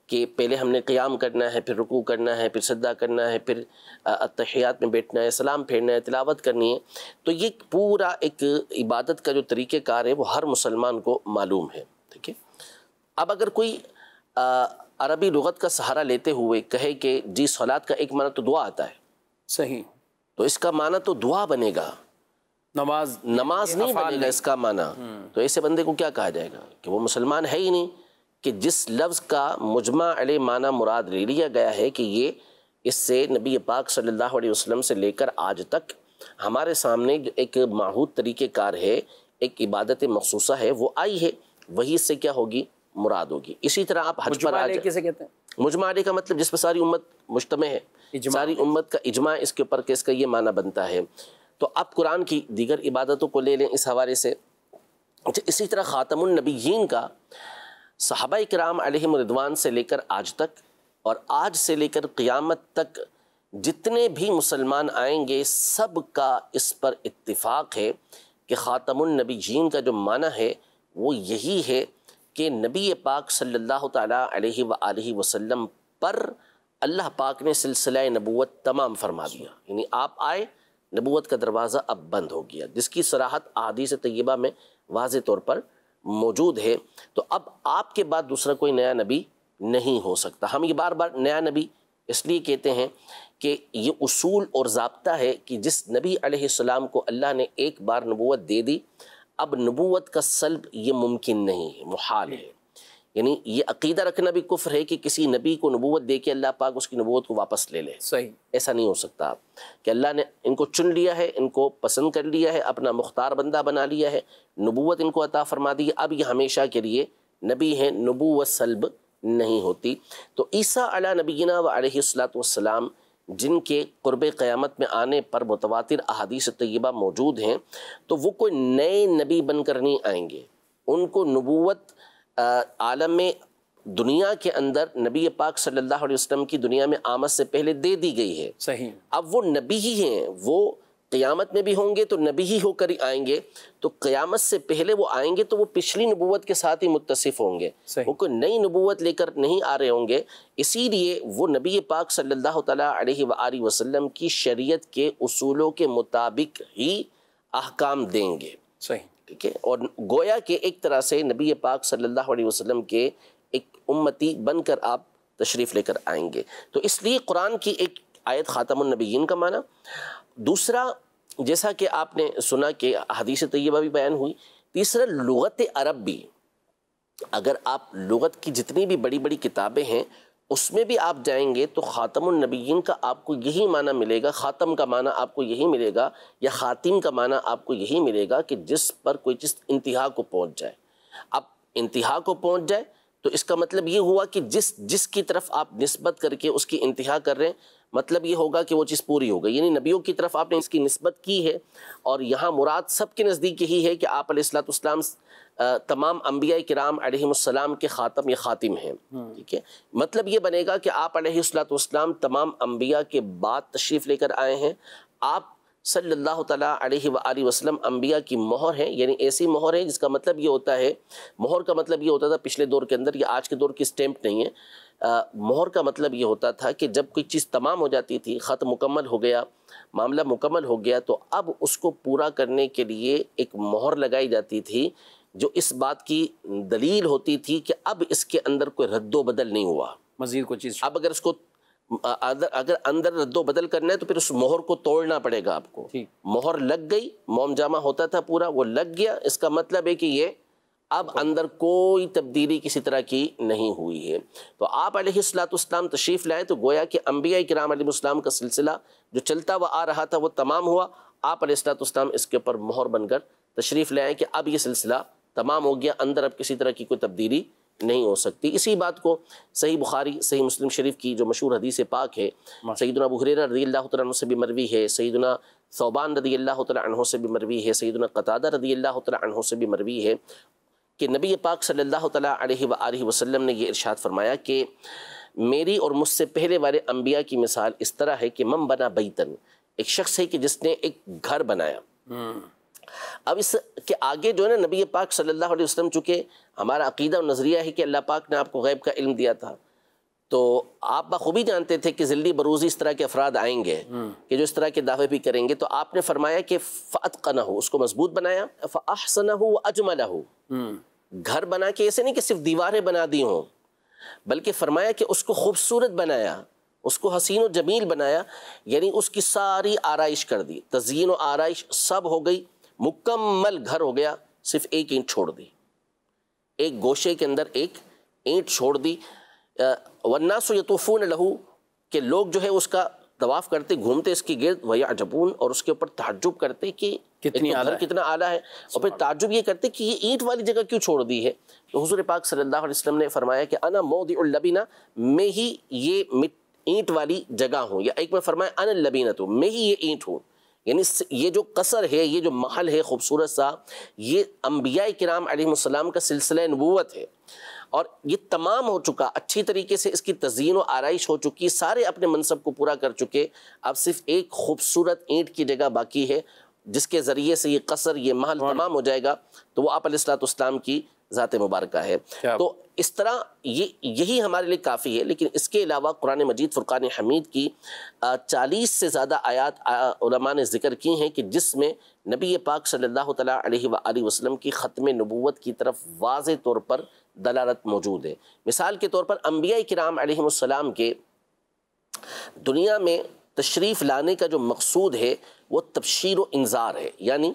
کہ پہلے ہم نے قیام کرنا ہے، پھر رکوع کرنا ہے، پھر سجدہ کرنا ہے، پھر اتحیات میں بیٹھنا ہے، سلام پھیرنا ہے، تلاوت کرنی ہے۔ تو یہ پورا ایک عبادت کا جو طریقہ کار ہے وہ ہر مسلمان کو معلوم ہے، ٹھیک ہے۔ اب اگر کوئی عربی لغت کا سہارا لیتے ہوئے کہے کہ جی صلاۃ کا ایک معنی تو دعا آتا ہے، صحیح، تو اس کا معنی تو دعا بنے گا، نماز نہیں بنے گا اس کا معنی، تو ایسے بندے کو کیا کہا جائے گا کہ وہ مسلمان ہے ہی نہیں، کہ جس لفظ کا مجمع علیہ معنی مراد لے لیا گیا ہے کہ یہ اس سے نبی پاک صلی اللہ علیہ وسلم سے لے کر آج تک ہمارے سامنے جو ایک معہود طریقہ کار ہے، ایک عبادت مخصوصہ ہے، وہ آئی ہے، وہی اس سے کیا ہوگی، مراد ہوگی۔ اسی طرح آپ حج پر آ جائیں، کسے کہتے ہیں؟ مجمع علیہ کا مطلب جس پر ساری امت مجتمع ہے، ساری امت کا اجماع اس کے اوپر کہ اس کا یہ معنی بنتا ہے۔ تو اب قرآن کی دیگر عبادتوں کو لے لیں اس حوالے سے۔ اسی طرح خاتم النبیین کا صحابہ کرام علیہم رضوان سے لے کر آج تک، اور آج سے لے کر قیامت تک جتنے بھی مسلمان آئیں گے سب کا اس پر اتفاق ہے کہ خاتم النبیین کا جو معنی ہے وہ یہی ہے کہ نبی پاک صلی اللہ تعالیٰ علیہ وآلہ وسلم پر اللہ پاک نے سلسلہ نبوت تمام فرما دیا، یعنی آپ آئے، نبوت کا دروازہ اب بند ہو گیا، جس کی صراحت احادیث طیبہ میں واضح طور پر موجود ہے۔ تو اب آپ کے بعد دوسرا کوئی نیا نبی نہیں ہو سکتا۔ ہم یہ بار بار نیا نبی اس لیے کہتے ہیں کہ یہ اصول اور ضابطہ ہے کہ جس نبی علیہ السلام کو اللہ نے ایک بار نبوت دے دی، اب نبوت کا سلب یہ ممکن نہیں ہے، محال ہے۔ یعنی یہ عقیدہ رکھنا بھی کفر ہے کہ کسی نبی کو نبوت دے کے اللہ پاک اس کی نبوت کو واپس لے لے، صحیح، ایسا نہیں ہو سکتا کہ اللہ نے ان کو چن لیا ہے، ان کو پسند کر لیا ہے، اپنا مختار بندہ بنا لیا ہے، نبوت ان کو عطا فرما دی ہے، اب یہ ہمیشہ کے لیے نبی ہیں، نبوت سلب نہیں ہوتی۔ تو عیسیٰ علی نبینا و علیہ الصلوۃ والسلام جن کے قرب قیامت میں آنے پر متواتر احادیث طیبہ موجود ہیں، تو وہ کوئی نئے نبی بن کر نہیں آئیں گے، ان کو نبوت عالم دنیا کے اندر نبی پاک صلی اللہ علیہ وسلم کی دنیا میں آمد سے پہلے دے دی گئی ہے۔ صحیح، اب وہ نبی ہی ہیں، وہ قیامت میں بھی ہوں گے تو نبی ہی ہو کر ہی آئیں گے، تو قیامت سے پہلے وہ آئیں گے تو وہ پچھلی نبوت کے ساتھ ہی متصف ہوں گے، صحیح، وہ کوئی نئی نبوت لے کر نہیں آ رہے ہوں گے۔ اسی لیے وہ نبی پاک صلی اللہ تعالیٰ علیہ وآلہ وسلم کی شریعت کے اصولوں کے مطابق ہی احکام دیں گے، صحیح، ٹھیک ہے۔ اور گویا کہ ایک طرح سے نبی پاک صلی اللہ علیہ وسلم کے ایک امتی بن کر آپ تشریف لے کر آئیں گے۔ تو اس لیے قرآن کی ایک آیت خاتم النبیین کا معنی۔ دوسرا، جیسا کہ آپ نے سنا کہ حدیث طیبہ بھی بیان ہوئی، تیسرا لغت عرب بھی، اگر آپ لغت کی جتنی بھی بڑی بڑی کتابیں ہیں اس میں بھی آپ جائیں گے تو خاتم النبیین کا آپ کو یہی معنی ملے گا، خاتم کا معنی آپ کو یہی ملے گا، یا خاتم کا معنی آپ کو یہی ملے گا کہ جس پر کوئی چیز انتہا کو پہنچ جائے۔ اب انتہا کو پہنچ جائے تو اس کا مطلب یہ ہوا کہ جس کی طرف آپ نسبت کر کے اس کی انتہا کر رہے ہیں، مطلب یہ ہوگا کہ وہ چیز پوری ہو گئی، یعنی نبیوں کی طرف آپ نے اس کی نسبت کی ہے، اور یہاں مراد سب کے نزدیک یہی ہے کہ آپ علیہ الصلوۃ والسلام تمام انبیاء کرام علیہم السلام کے خاتم یا خاتم ہیں، ٹھیک ہے۔ مطلب یہ بنے گا کہ آپ علیہ الصلوۃ والسلام تمام انبیاء کے بعد تشریف لے کر آئے ہیں، آپ صلی اللہ تعالیٰ علیہ وآلہ وسلم انبیاء کی مہر ہیں، یعنی ایسی مہر ہے جس کا مطلب یہ ہوتا ہے، مہر کا مطلب یہ ہوتا تھا پچھلے دور کے اندر، یہ آج کے دور کی اسٹیمپ نہیں ہے، مہر کا مطلب یہ ہوتا تھا کہ جب کوئی چیز تمام ہو جاتی تھی، خط مکمل ہو گیا، معاملہ مکمل ہو گیا، تو اب اس کو پورا کرنے کے لیے ایک مہر لگائی جاتی تھی جو اس بات کی دلیل ہوتی تھی کہ اب اس کے اندر کوئی رد و بدل نہیں ہوا، مزید کوئی چیز اب اگر اس کو اگر اندر رد و بدل کرنا ہے تو پھر اس مہر کو توڑنا پڑے گا آپ کو. مہر لگ گئی، موم جامع ہوتا تھا پورا، وہ لگ گیا، اس کا مطلب ہے کہ یہ اب اندر کوئی تبدیلی کسی طرح کی نہیں ہوئی ہے. تو آپ علیہ السلام تشریف لائے تو گویا کہ انبیاء کرام علیہ السلام کا سلسلہ جو چلتا ہوا آ رہا تھا وہ تمام ہوا. آپ علیہ السلام اس کے اوپر مہر بن کر تشریف لائے کہ اب یہ سلسلہ تمام ہو گیا، اندر اب کسی طرح کی کوئی تبدیلی نہیں ہو سکتی. اسی بات کو صحیح بخاری صحیح مسلم شریف کی جو مشہور حدیث پاک ہے، سیدنا ابو ہریرہ رضی اللہ تعالیٰ عنہ سے بھی مروی ہے، سیدنا ثوبان رضی اللہ تعالیٰ عنہ سے بھی مروی ہے، سیدنا قتادہ رضی اللہ تعالیٰ عنہ سے بھی مروی ہے کہ نبی پاک صلی اللہ تعالیٰ علیہ وآلہ وسلم نے یہ ارشاد فرمایا کہ میری اور مجھ سے پہلے والے انبیاء کی مثال اس طرح ہے کہ من بنا بیتن، ایک شخص ہے کہ جس نے ایک گھر بنایا. اب اس کے آگے جو ہے نا نبی پاک صلی اللہ علیہ وسلم، چونکہ ہمارا عقیدہ اور نظریہ ہے کہ اللہ پاک نے آپ کو غیب کا علم دیا تھا، تو آپ بخوبی جانتے تھے کہ ذلی بروزی اس طرح کے افراد آئیں گے کہ جو اس طرح کے دعوے بھی کریں گے. تو آپ نے فرمایا کہ فَأَتْقَنَهُ، اس کو مضبوط بنایا، فَأَحْسَنَهُ وَأَجْمَلَهُ، گھر بنا کے ایسے نہیں کہ صرف دیواریں بنا دی ہوں، بلکہ فرمایا کہ اس کو خوبصورت بنایا، اس کو حسین و جمیل بنایا، یعنی اس کی ساری آرائش کر دی، تزیین و آرائش سب ہو گئی، مکمل گھر ہو گیا، صرف ایک اینٹ چھوڑ دی، ایک گوشے کے اندر ایک اینٹ چھوڑ دی. والناس یطوفون لہو، کہ لوگ جو ہے اس کا طواف کرتے، گھومتے اس کی گرد، ویعجبون، اور اس کے اوپر تعجب کرتے کہ گھر کتنا اعلیٰ ہے، اور پھر تعجب یہ کرتے کہ یہ اینٹ والی جگہ کیوں چھوڑ دی ہے. تو حضور پاک صلی اللہ علیہ وسلم نے فرمایا کہ انا موضع اللبنہ، میں ہی یہ اینٹ والی جگہ ہوں، یا ایک میں فرمایا انا اللبینۃ، میں ہی یہ اینٹ ہوں. یعنی یہ جو قصر ہے، یہ جو محل ہے خوبصورت سا، یہ انبیاء کرام علیہ السلام کا سلسلہ نبوت ہے، اور یہ تمام ہو چکا، اچھی طریقے سے اس کی تزیین و آرائش ہو چکی، سارے اپنے منصب کو پورا کر چکے. اب صرف ایک خوبصورت اینٹ کی جگہ باقی ہے جس کے ذریعے سے یہ قصر، یہ محل تمام ہو جائے گا، تو وہ آپ علیہ السلام کی ذات مبارکہ ہے. تو اس طرح یہی ہمارے لیے کافی ہے. لیکن اس کے علاوہ قرآن مجید فرقان حمید کی 40 سے زیادہ آیات علماء نے ذکر کی ہیں کہ جس میں نبی پاک صلی اللہ تعالیٰ علیہ وآلہ وسلم کی ختم نبوت کی طرف واضح طور پر دلالت موجود ہے. مثال کے طور پر انبیاء کرام علیہ السلام کے دنیا میں تشریف لانے کا جو مقصود ہے وہ تبشیر و انذار ہے، یعنی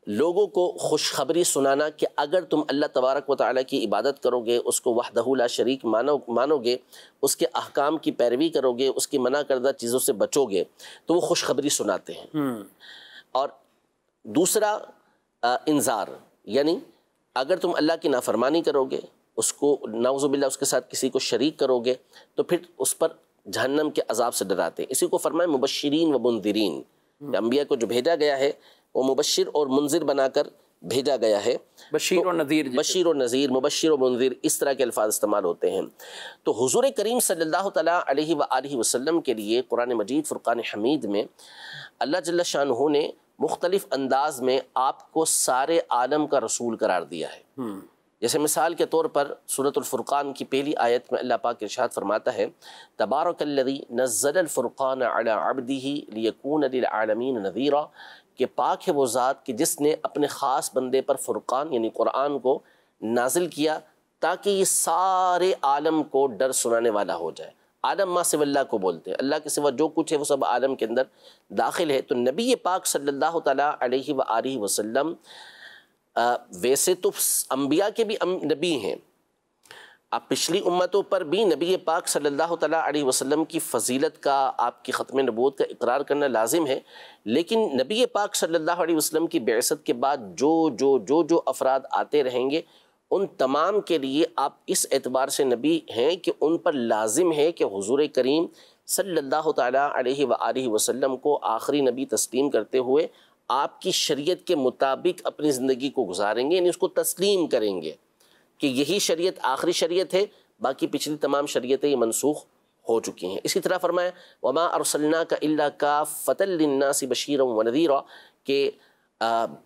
لوگوں کو خوشخبری سنانا کہ اگر تم اللہ تبارک و تعالیٰ کی عبادت کرو گے، اس کو وحدہ لا شریک مانو گے، اس کے احکام کی پیروی کرو گے، اس کی منع کردہ چیزوں سے بچو گے، تو وہ خوشخبری سناتے ہیں. اور دوسرا انذار، یعنی اگر تم اللہ کی نافرمانی کرو گے، اس کو نعوذ باللہ اس کے ساتھ کسی کو شریک کرو گے، تو پھر اس پر جہنم کے عذاب سے ڈراتے ہیں. اسی کو فرمائے مبشرین و منذرین، انبیاء کو جو بھیجا گیا ہے وہ مبشر اور منذر بنا کر بھیجا گیا ہے. بشیر و نذیر، بشیر و نذیر، مبشر و منذر، اس طرح کے الفاظ استعمال ہوتے ہیں. تو حضور کریم صلی اللہ تعالیٰ علیہ وآلہ وسلم کے لیے قرآن مجید فرقان حمید میں اللہ جل شانہ نے مختلف انداز میں آپ کو سارے عالم کا رسول قرار دیا ہے. جیسے مثال کے طور پر سورۃ الفرقان کی پہلی آیت میں اللہ پاک ارشاد فرماتا ہے تبارک الذی نزل الفرقان علی عبدہ لیکون للعالمین نذیرا، کہ پاک ہے وہ ذات کہ جس نے اپنے خاص بندے پر فرقان یعنی قرآن کو نازل کیا تاکہ یہ سارے عالم کو ڈر سنانے والا ہو جائے. عالم ما سوا اللہ کو بولتے ہیں، اللہ کے سوا جو کچھ ہے وہ سب عالم کے اندر داخل ہے. تو نبی پاک صلی اللہ تعالیٰ علیہ وآلہ وسلم ویسے تو انبیاء کے بھی نبی ہیں، اب پچھلی امتوں پر بھی نبی پاک صلی اللہ تعالیٰ علیہ وسلم کی فضیلت کا، آپ کی ختم نبوت کا اقرار کرنا لازم ہے. لیکن نبی پاک صلی اللہ علیہ وسلم کی بعثت کے بعد جو افراد آتے رہیں گے ان تمام کے لیے آپ اس اعتبار سے نبی ہیں کہ ان پر لازم ہے کہ حضور کریم صلی اللہ تعالیٰ علیہ وآلہ وسلم کو آخری نبی تسلیم کرتے ہوئے آپ کی شریعت کے مطابق اپنی زندگی کو گزاریں گے، یعنی اس کو تسلیم کریں گے کہ یہی شریعت آخری شریعت ہے، باقی پچھلی تمام شریعتیں یہ منسوخ ہو چکی ہیں۔ اسی طرح فرمایا وما ارسلناک الا کافۃ للناس بشیرا ونذیرا، کہ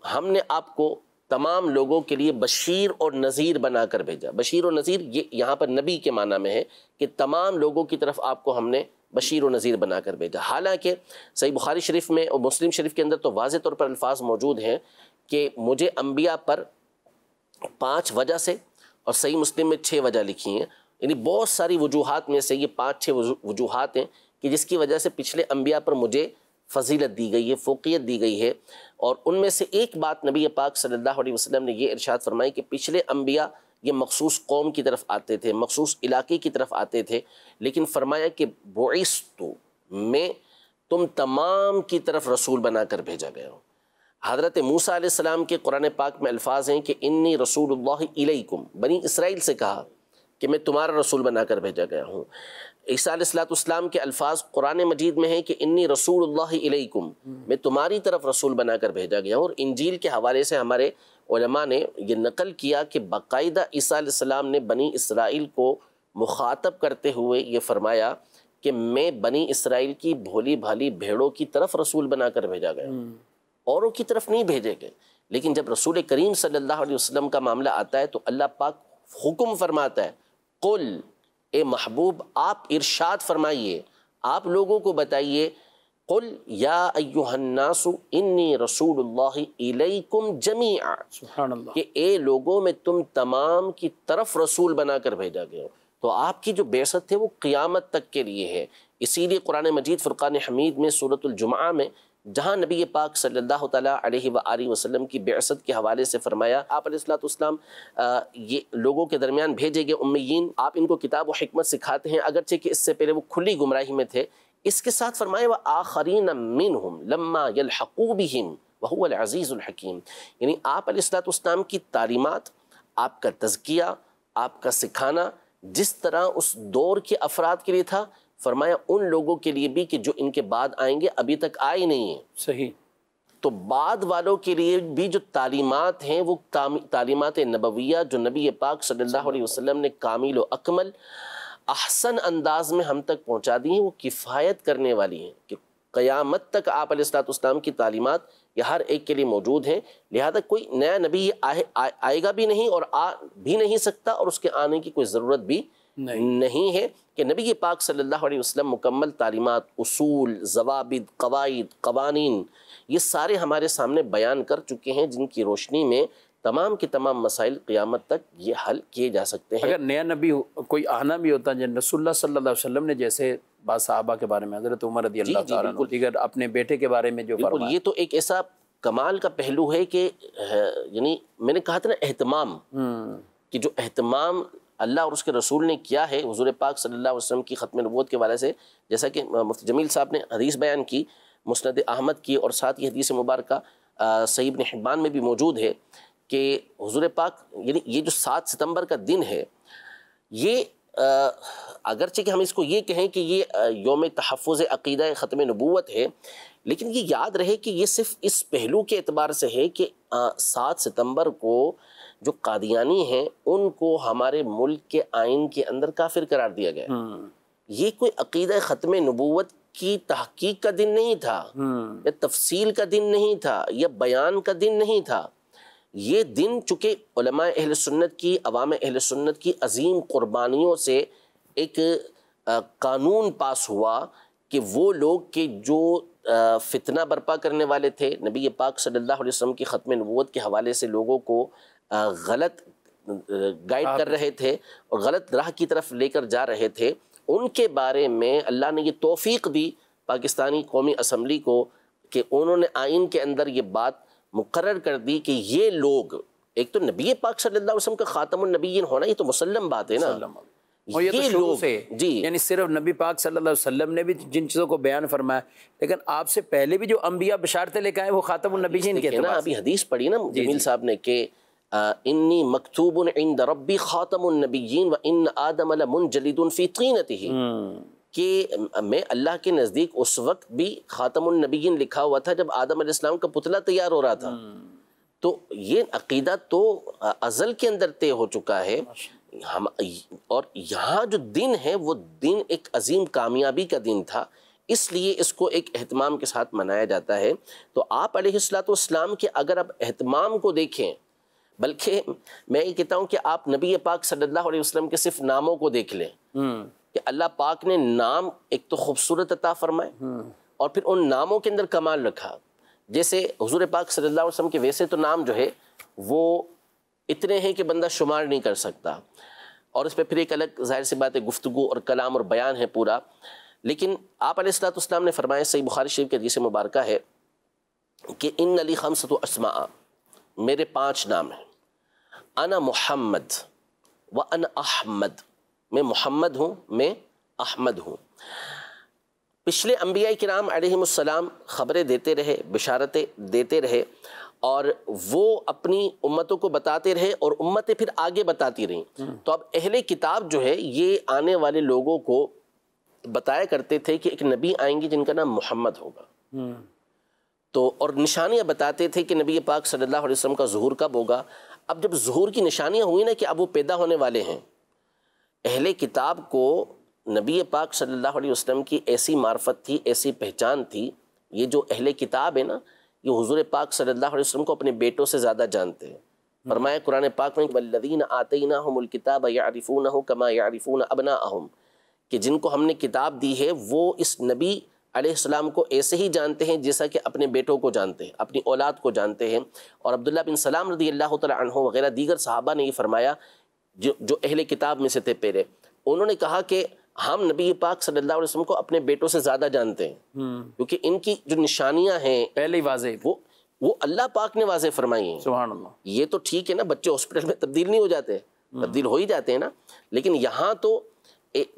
ہم نے آپ کو تمام لوگوں کے لیے بشیر اور نذیر بنا کر بھیجا۔ بشیر و نذیر یہ یہاں پر نبی کے معنی میں ہے کہ تمام لوگوں کی طرف آپ کو ہم نے بشیر و نذیر بنا کر بھیجا۔ حالانکہ صحیح بخاری شریف میں اور مسلم شریف کے اندر تو واضح طور پر الفاظ موجود ہیں کہ مجھے انبیاء پر 5 وجہ سے، اور صحیح مسلم میں 6 وجہ لکھی ہیں، یعنی بہت ساری وجوہات میں سے یہ 5-6 وجوہات ہیں کہ جس کی وجہ سے پچھلے انبیاء پر مجھے فضیلت دی گئی ہے، فوقیت دی گئی ہے۔ اور ان میں سے ایک بات نبی پاک صلی اللہ علیہ وسلم نے یہ ارشاد فرمائی کہ پچھلے انبیاء یہ مخصوص قوم کی طرف آتے تھے، مخصوص علاقے کی طرف آتے تھے، لیکن فرمایا کہ بعثت میں تم تمام کی طرف رسول بنا کر بھیجا گیا ہوں۔ حضرت موسیٰ علیہ السلام کے قرآن پاک میں الفاظ ہیں کہ انی رسول اللہ الیکم، بنی اسرائیل سے کہا کہ میں تمہارا رسول بنا کر بھیجا گیا ہوں۔ عیسیٰ علیہ السلام کے الفاظ قرآن مجید میں ہیں کہ انی رسول اللہ الیکم، میں تمہاری طرف رسول بنا کر بھیجا گیا ہوں۔ اور انجیل کے حوالے سے ہمارے علماء نے یہ نقل کیا کہ باقاعدہ عیسیٰ علیہ السلام نے بنی اسرائیل کو مخاطب کرتے ہوئے یہ فرمایا کہ میں بنی اسرائیل کی بھولی بھالی بھیڑوں کی طرف رسول بنا کر بھیجا گیا ہوں، اوروں کی طرف نہیں بھیجے گئے۔ لیکن جب رسول کریم صلی اللہ علیہ وسلم کا معاملہ آتا ہے تو اللہ پاک حکم فرماتا ہے، قل، اے محبوب آپ ارشاد فرمائیے، آپ لوگوں کو بتائیے، قل یا ایھا الناس انی رسول اللہ الیکم جمیعا، سبحان اللہ، کہ اے لوگوں میں تم تمام کی طرف رسول بنا کر بھیجا گیا ہوں۔ تو آپ کی جو بعثت ہے وہ قیامت تک کے لیے ہے۔ اسی لیے قرآن مجید فرقان حمید میں سورۃ الجمعہ میں جہاں نبی پاک صلی اللہ تعالیٰ علیہ وآلہ وسلم کی بعثت کے حوالے سے فرمایا، آپ علیہ السلام یہ لوگوں کے درمیان بھیجے گئے امیین، آپ ان کو کتاب و حکمت سکھاتے ہیں، اگرچہ کہ اس سے پہلے وہ کھلی گمراہی میں تھے۔ اس کے ساتھ فرمایا وآخرین منہم لما یلحقوا بہم وہو العزیز الحکیم، یعنی آپ علیہ السلام کی تعلیمات، آپ کا تزکیہ، آپ کا سکھانا جس طرح اس دور کے افراد کے لیے تھا، فرمایا ان لوگوں کے لیے بھی کہ جو ان کے بعد آئیں گے ابھی تک آئے نہیں ہیں۔ صحیح۔ تو بعد والوں کے لیے بھی جو تعلیمات ہیں وہ تعلیمات نبویہ جو نبی پاک صلی اللہ علیہ وسلم نے کامل و اکمل احسن انداز میں ہم تک پہنچا دی ہیں، وہ کفایت کرنے والی ہیں کہ قیامت تک آپ علیہ السلام کی تعلیمات یہ ہر ایک کے لیے موجود ہیں۔ لہذا کوئی نیا نبی آئے گا بھی نہیں اور آ بھی نہیں سکتا، اور اس کے آنے کی کوئی ضرورت بھی نہیں ہے، کہ نبی پاک صلی اللہ علیہ وسلم مکمل تعلیمات، اصول، ضوابط، قواعد، قوانین یہ سارے ہمارے سامنے بیان کر چکے ہیں، جن کی روشنی میں تمام کے تمام مسائل قیامت تک یہ حل کیے جا سکتے ہیں۔ اگر نیا نبی کوئی آنا بھی ہوتا ہے، رسول اللہ صلی اللہ علیہ وسلم نے جیسے بعض صحابہ کے بارے میں، حضرت عمر رضی اللہ تعالیٰ عنہ، دیگر اپنے بیٹے کے بارے میں جو فرمایا، یہ تو ایک ایسا کمال کا پہلو ہے کہ یعنی میں نے کہا تھا نا اہتمام، کہ جو اہتمام اللہ اور اس کے رسول نے کیا ہے حضور پاک صلی اللہ علیہ وسلم کی ختم نبوت کے حوالے سے، جیسا کہ مفتی جمیل صاحب نے حدیث بیان کی مسند احمد کی، اور ساتھ یہ حدیث مبارکہ صحیح ابن حبان میں بھی موجود ہے کہ حضور پاک یعنی یہ جو 7 ستمبر کا دن ہے، یہ اگرچہ کہ ہم اس کو یہ کہیں کہ یہ یوم تحفظ عقیدہ ختم نبوت ہے، لیکن یہ یاد رہے کہ یہ صرف اس پہلو کے اعتبار سے ہے کہ 7 ستمبر کو جو قادیانی ہیں ان کو ہمارے ملک کے آئین کے اندر کافر قرار دیا گیا۔ یہ کوئی عقیدہ ختم نبوت کی تحقیق کا دن نہیں تھا، یا تفصیل کا دن نہیں تھا، یا بیان کا دن نہیں تھا۔ یہ دن چونکہ علماء اہل سنت کی، عوام اہل سنت کی عظیم قربانیوں سے ایک قانون پاس ہوا کہ وہ لوگ کہ جو فتنہ برپا کرنے والے تھے، نبی پاک صلی اللہ علیہ وسلم کی ختم نبوت کے حوالے سے لوگوں کو غلط گائیڈ کر رہے تھے اور غلط راہ کی طرف لے کر جا رہے تھے، ان کے بارے میں اللہ نے یہ توفیق دی پاکستانی قومی اسمبلی کو کہ انہوں نے آئین کے اندر یہ بات مقرر کر دی کہ یہ لوگ، ایک تو نبی پاک صلی اللہ علیہ وسلم کا خاتم النبیین ہونا یہ تو مسلم بات ہے نا، اور یہ تو شروع سے یعنی صرف نبی پاک صلی اللہ علیہ وسلم نے بھی جن چیزوں کو بیان فرمایا، لیکن آپ سے پہلے بھی جو انبیاء بشارتیں لے کے آئے وہ خاتم النبیین کے اعتبار سے۔ ابھی حدیث پڑھی نا جمیل صاحب نے کہ انی مکتوب عند ربی خاتم النبیین وان آدم لمنجلد فی طینتہ، کہ میں اللہ کے نزدیک اس وقت بھی خاتم النبیین لکھا ہوا تھا جب آدم علیہ السلام کا پتلا تیار ہو رہا تھا۔ تو یہ عقیدہ تو ازل کے اندر طے ہو چکا ہے، اور یہاں جو دن ہے وہ دن ایک عظیم کامیابی کا دن تھا، اس لیے اس کو ایک اہتمام کے ساتھ منایا جاتا ہے۔ تو آپ علیہ الصلوۃ والسلام کے اگر آپ اہتمام کو دیکھیں، بلکہ میں یہ کہتا ہوں کہ آپ نبی پاک صلی اللہ علیہ وسلم کے صرف ناموں کو دیکھ لیں کہ اللہ پاک نے نام ایک تو خوبصورت عطا فرمائے اور پھر ان ناموں کے اندر کمال رکھا۔ جیسے حضور پاک صلی اللہ علیہ وسلم کے ویسے تو نام جو ہے وہ اتنے ہیں کہ بندہ شمار نہیں کر سکتا، اور اس پہ پھر ایک الگ ظاہر سی بات ہے گفتگو اور کلام اور بیان ہے پورا، لیکن آپ علیہ الصلوۃ والسلام نے فرمایا، صحیح بخاری شریف کے حدیث مبارکہ ہے کہ ان لی خمسۃ اسماء، میرے 5 نام ہیں، انا محمد و انا احمد، میں محمد ہوں، میں احمد ہوں۔ پچھلے انبیاء کرام علیہم السلام خبریں دیتے رہے، بشارتیں دیتے رہے، اور وہ اپنی امتوں کو بتاتے رہے اور امتیں پھر آگے بتاتی رہیں۔ تو اب اہل کتاب جو ہے یہ آنے والے لوگوں کو بتایا کرتے تھے کہ ایک نبی آئیں گے جن کا نام محمد ہوگا، تو اور نشانیاں بتاتے تھے کہ نبی پاک صلی اللہ علیہ وسلم کا ظہور کب ہوگا۔ اب جب ظہور کی نشانیاں ہوئی نا کہ اب وہ پیدا ہونے والے ہیں، اہل کتاب کو نبی پاک صلی اللہ علیہ وسلم کی ایسی معرفت تھی، ایسی پہچان تھی، یہ جو اہل کتاب ہے نا یہ حضور پاک صلی اللہ علیہ وسلم کو اپنے بیٹوں سے زیادہ جانتے ہیں۔ فرمایا قرآن پاک میں والذین آتیناہم الکتاب یعرفونہ کما یعرفون ابناءہم، کہ جن کو ہم نے کتاب دی ہے وہ اس نبی علیہ السلام کو ایسے ہی جانتے ہیں جیسا کہ اپنے بیٹوں کو جانتے ہیں، اپنی اولاد کو جانتے ہیں۔ اور عبداللہ بن سلام رضی اللہ تعالی عنہ وغیرہ دیگر صحابہ نے یہ فرمایا جو اہل کتاب میں سے تھے پہلے، انہوں نے کہا کہ ہم نبی پاک صلی اللہ علیہ وسلم کو اپنے بیٹوں سے زیادہ جانتے ہیں، کیونکہ ان کی جو نشانیاں ہیں پہلے ہی واضح وہ اللہ پاک نے واضح فرمائی ہیں۔ سبحان اللہ۔ یہ تو ٹھیک ہے نا، بچے ہاسپٹل میں تبدیل نہیں ہو جاتے، تبدیل ہو ہی جاتے ہیں نا، لیکن یہاں تو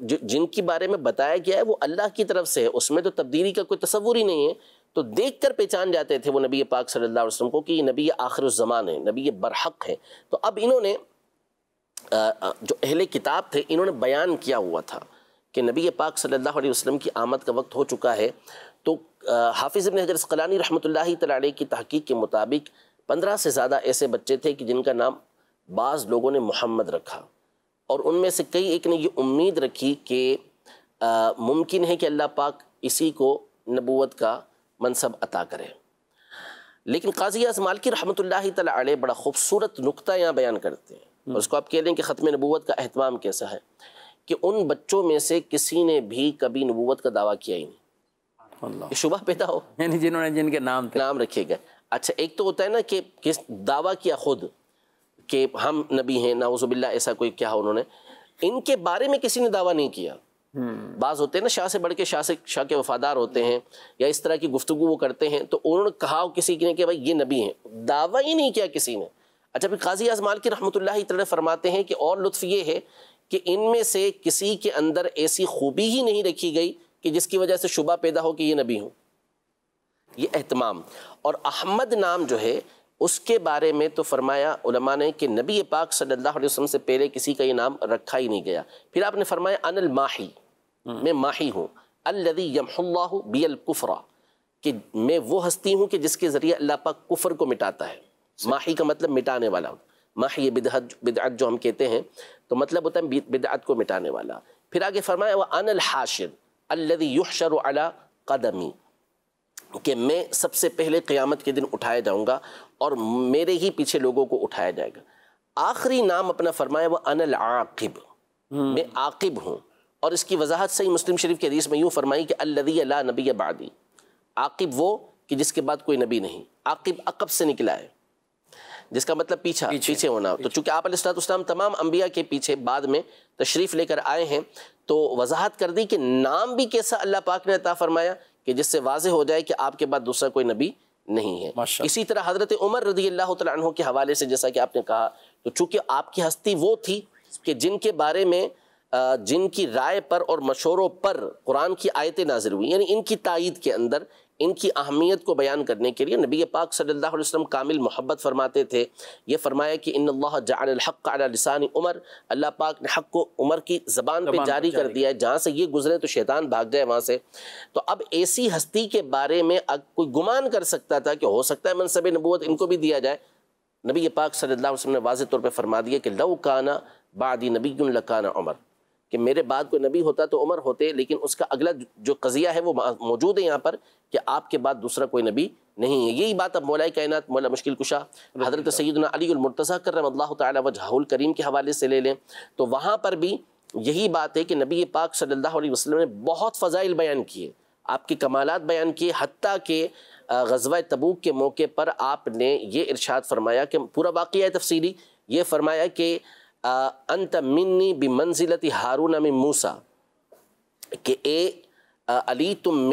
جن کی بارے میں بتایا گیا ہے وہ اللہ کی طرف سے ہے، اس میں تو تبدیلی کا کوئی تصور ہی نہیں ہے، تو دیکھ کر پہچان جاتے تھے وہ نبی پاک صلی اللہ علیہ وسلم کو کہ یہ نبی آخر الزمان ہے، نبی برحق ہے۔ تو اب انہوں نے جو اہل کتاب تھے انہوں نے بیان کیا ہوا تھا کہ نبی پاک صلی اللہ علیہ وسلم کی آمد کا وقت ہو چکا ہے، تو حافظ ابن حجر اسقلانی رحمۃ اللہ تعالی علیہ کی تحقیق کے مطابق 15 سے زیادہ ایسے بچے تھے کہ جن کا نام بعض لوگوں نے محمد رکھا، اور ان میں سے کئی ایک نے یہ امید رکھی کہ ممکن ہے کہ اللہ پاک اسی کو نبوت کا منصب عطا کرے۔ لیکن قاضی اعظم مالکی رحمۃ اللہ تعالی علیہ بڑا خوبصورت نقطہ یہاں بیان کرتے ہیں، اور اس کو آپ کہہ لیں کہ ختم نبوت کا اہتمام کیسا ہے، کہ ان بچوں میں سے کسی نے بھی کبھی نبوت کا دعویٰ کیا ہی نہیں، کہ شبہ پیدا ہو، یعنی جنہوں نے جن کے نام رکھے گئے۔ اچھا ایک تو ہوتا ہے نا کہ دعویٰ کیا خود کہ ہم نبی ہیں، نعوذ باللہ ایسا کوئی کیا ہو، انہوں نے ان کے بارے میں کسی نے دعویٰ نہیں کیا۔ بعض ہوتے ہیں نا شاہ سے بڑھ کے شاہ کے وفادار ہوتے ہیں، یا اس طرح کی گفتگو وہ کرتے ہیں، تو انہوں نے کہا کسی نے کہ بھائی یہ نبی ہیں، دعویٰ ہی نہیں کیا کسی نے۔ اچھا پھر قاضی اعظم مالکی رحمۃ اللہ تعالی فرماتے ہیں کہ اور لطف یہ ہے کہ ان میں سے کسی کے اندر ایسی خوبی ہی نہیں رکھی گئی کہ جس کی وجہ سے شبہ پیدا ہو کہ یہ نبی ہوں، یہ اہتمام۔ اور احمد نام جو ہے اس کے بارے میں تو فرمایا علماء نے کہ نبی پاک صلی اللہ علیہ وسلم سے پہلے کسی کا یہ نام رکھا ہی نہیں گیا۔ پھر آپ نے فرمایا انا الماحی، میں ماحی ہوں، الذی یمحو اللہ بی الکفر، کہ میں وہ ہستی ہوں کہ جس کے ذریعے اللہ پاک کفر کو مٹاتا ہے۔ ماحی کا مطلب مٹانے والا، ماحی بدعت جو ہم کہتے ہیں تو مطلب ہوتا ہے بدعت کو مٹانے والا۔ پھر آگے فرمایا وَأَنَا الْحَاشِرُ الَّذِي يُحْشَرُ عَلَىٰ قَدَمِي، کہ میں سب سے پہلے قیامت کے دن اٹھایا جاؤں گا اور میرے ہی پیچھے لوگوں کو اٹھایا جائے گا۔ آخری نام اپنا فرمایا وَأَنَا الْعَاقِبُ، میں عاقب ہوں، اور اس کی وضاحت صحیح مسلم شریف کے حدیث میں یوں فرمائی کہ الَّذِي لَا نَبِيَّ بَعْدِي، عاقب وہ کہ جس کے بعد کوئی نبی نہیں۔ عاقب عقب سے نکلا ہے، جس کا مطلب پیچھے ہونا۔ تو چونکہ آپ علیہ السلام تمام انبیاء کے پیچھے بعد میں تشریف لے کر آئے ہیں، تو وضاحت کر دی کہ نام بھی کیسا اللہ پاک نے عطا فرمایا کہ جس سے واضح ہو جائے کہ آپ کے بعد دوسرا کوئی نبی نہیں ہے۔ اسی طرح حضرت عمر رضی اللہ تعالیٰ عنہ کے حوالے سے جیسا کہ آپ نے کہا، تو چونکہ آپ کی ہستی وہ تھی کہ جن کے بارے میں جن کی رائے پر اور مشوروں پر قرآن کی آیتیں نازل ہوئی، یعنی ان کی تائید کے اندر ان کی اہمیت کو بیان کرنے کے لیے نبی پاک صلی اللہ علیہ وسلم کامل محبت فرماتے تھے۔ یہ فرمایا کہ ان اللہ جعل الحق علی لسان عمر، اللہ پاک نے حق کو عمر کی زبان پہ جاری کر دیا ہے، جہاں سے یہ گزرے تو شیطان بھاگ جائے وہاں سے۔ تو اب ایسی ہستی کے بارے میں کوئی گمان کر سکتا تھا کہ ہو سکتا ہے منصب نبوت ان کو بھی دیا جائے، نبی پاک صلی اللہ علیہ وسلم نے واضح طور پہ فرما دیا کہ لو کانا بعدی نبی لکان عمر، کہ میرے بعد کوئی نبی ہوتا تو عمر ہوتے، لیکن اس کا اگلا جو قضیہ ہے وہ موجود ہے یہاں پر کہ آپ کے بعد دوسرا کوئی نبی نہیں ہے۔ یہی بات اب مولا کائنات مولا مشکل کشا حضرت سیدنا علی المرتضیٰ کرم اللہ تعالی وجہہ الکریم کے حوالے سے لے لیں تو وہاں پر بھی یہی بات ہے کہ نبی پاک صلی اللہ علیہ وسلم نے بہت فضائل بیان کیے، آپ کے کمالات بیان کیے، حتیٰ کہ غزوہ تبوک کے موقع پر آپ نے یہ ارشاد فرمایا کہ پورا واقعہ ہے تفصیلی، یہ فرمایا کہ انت منی بمنزلت ہارون من موسیٰ، کہ اے علی تم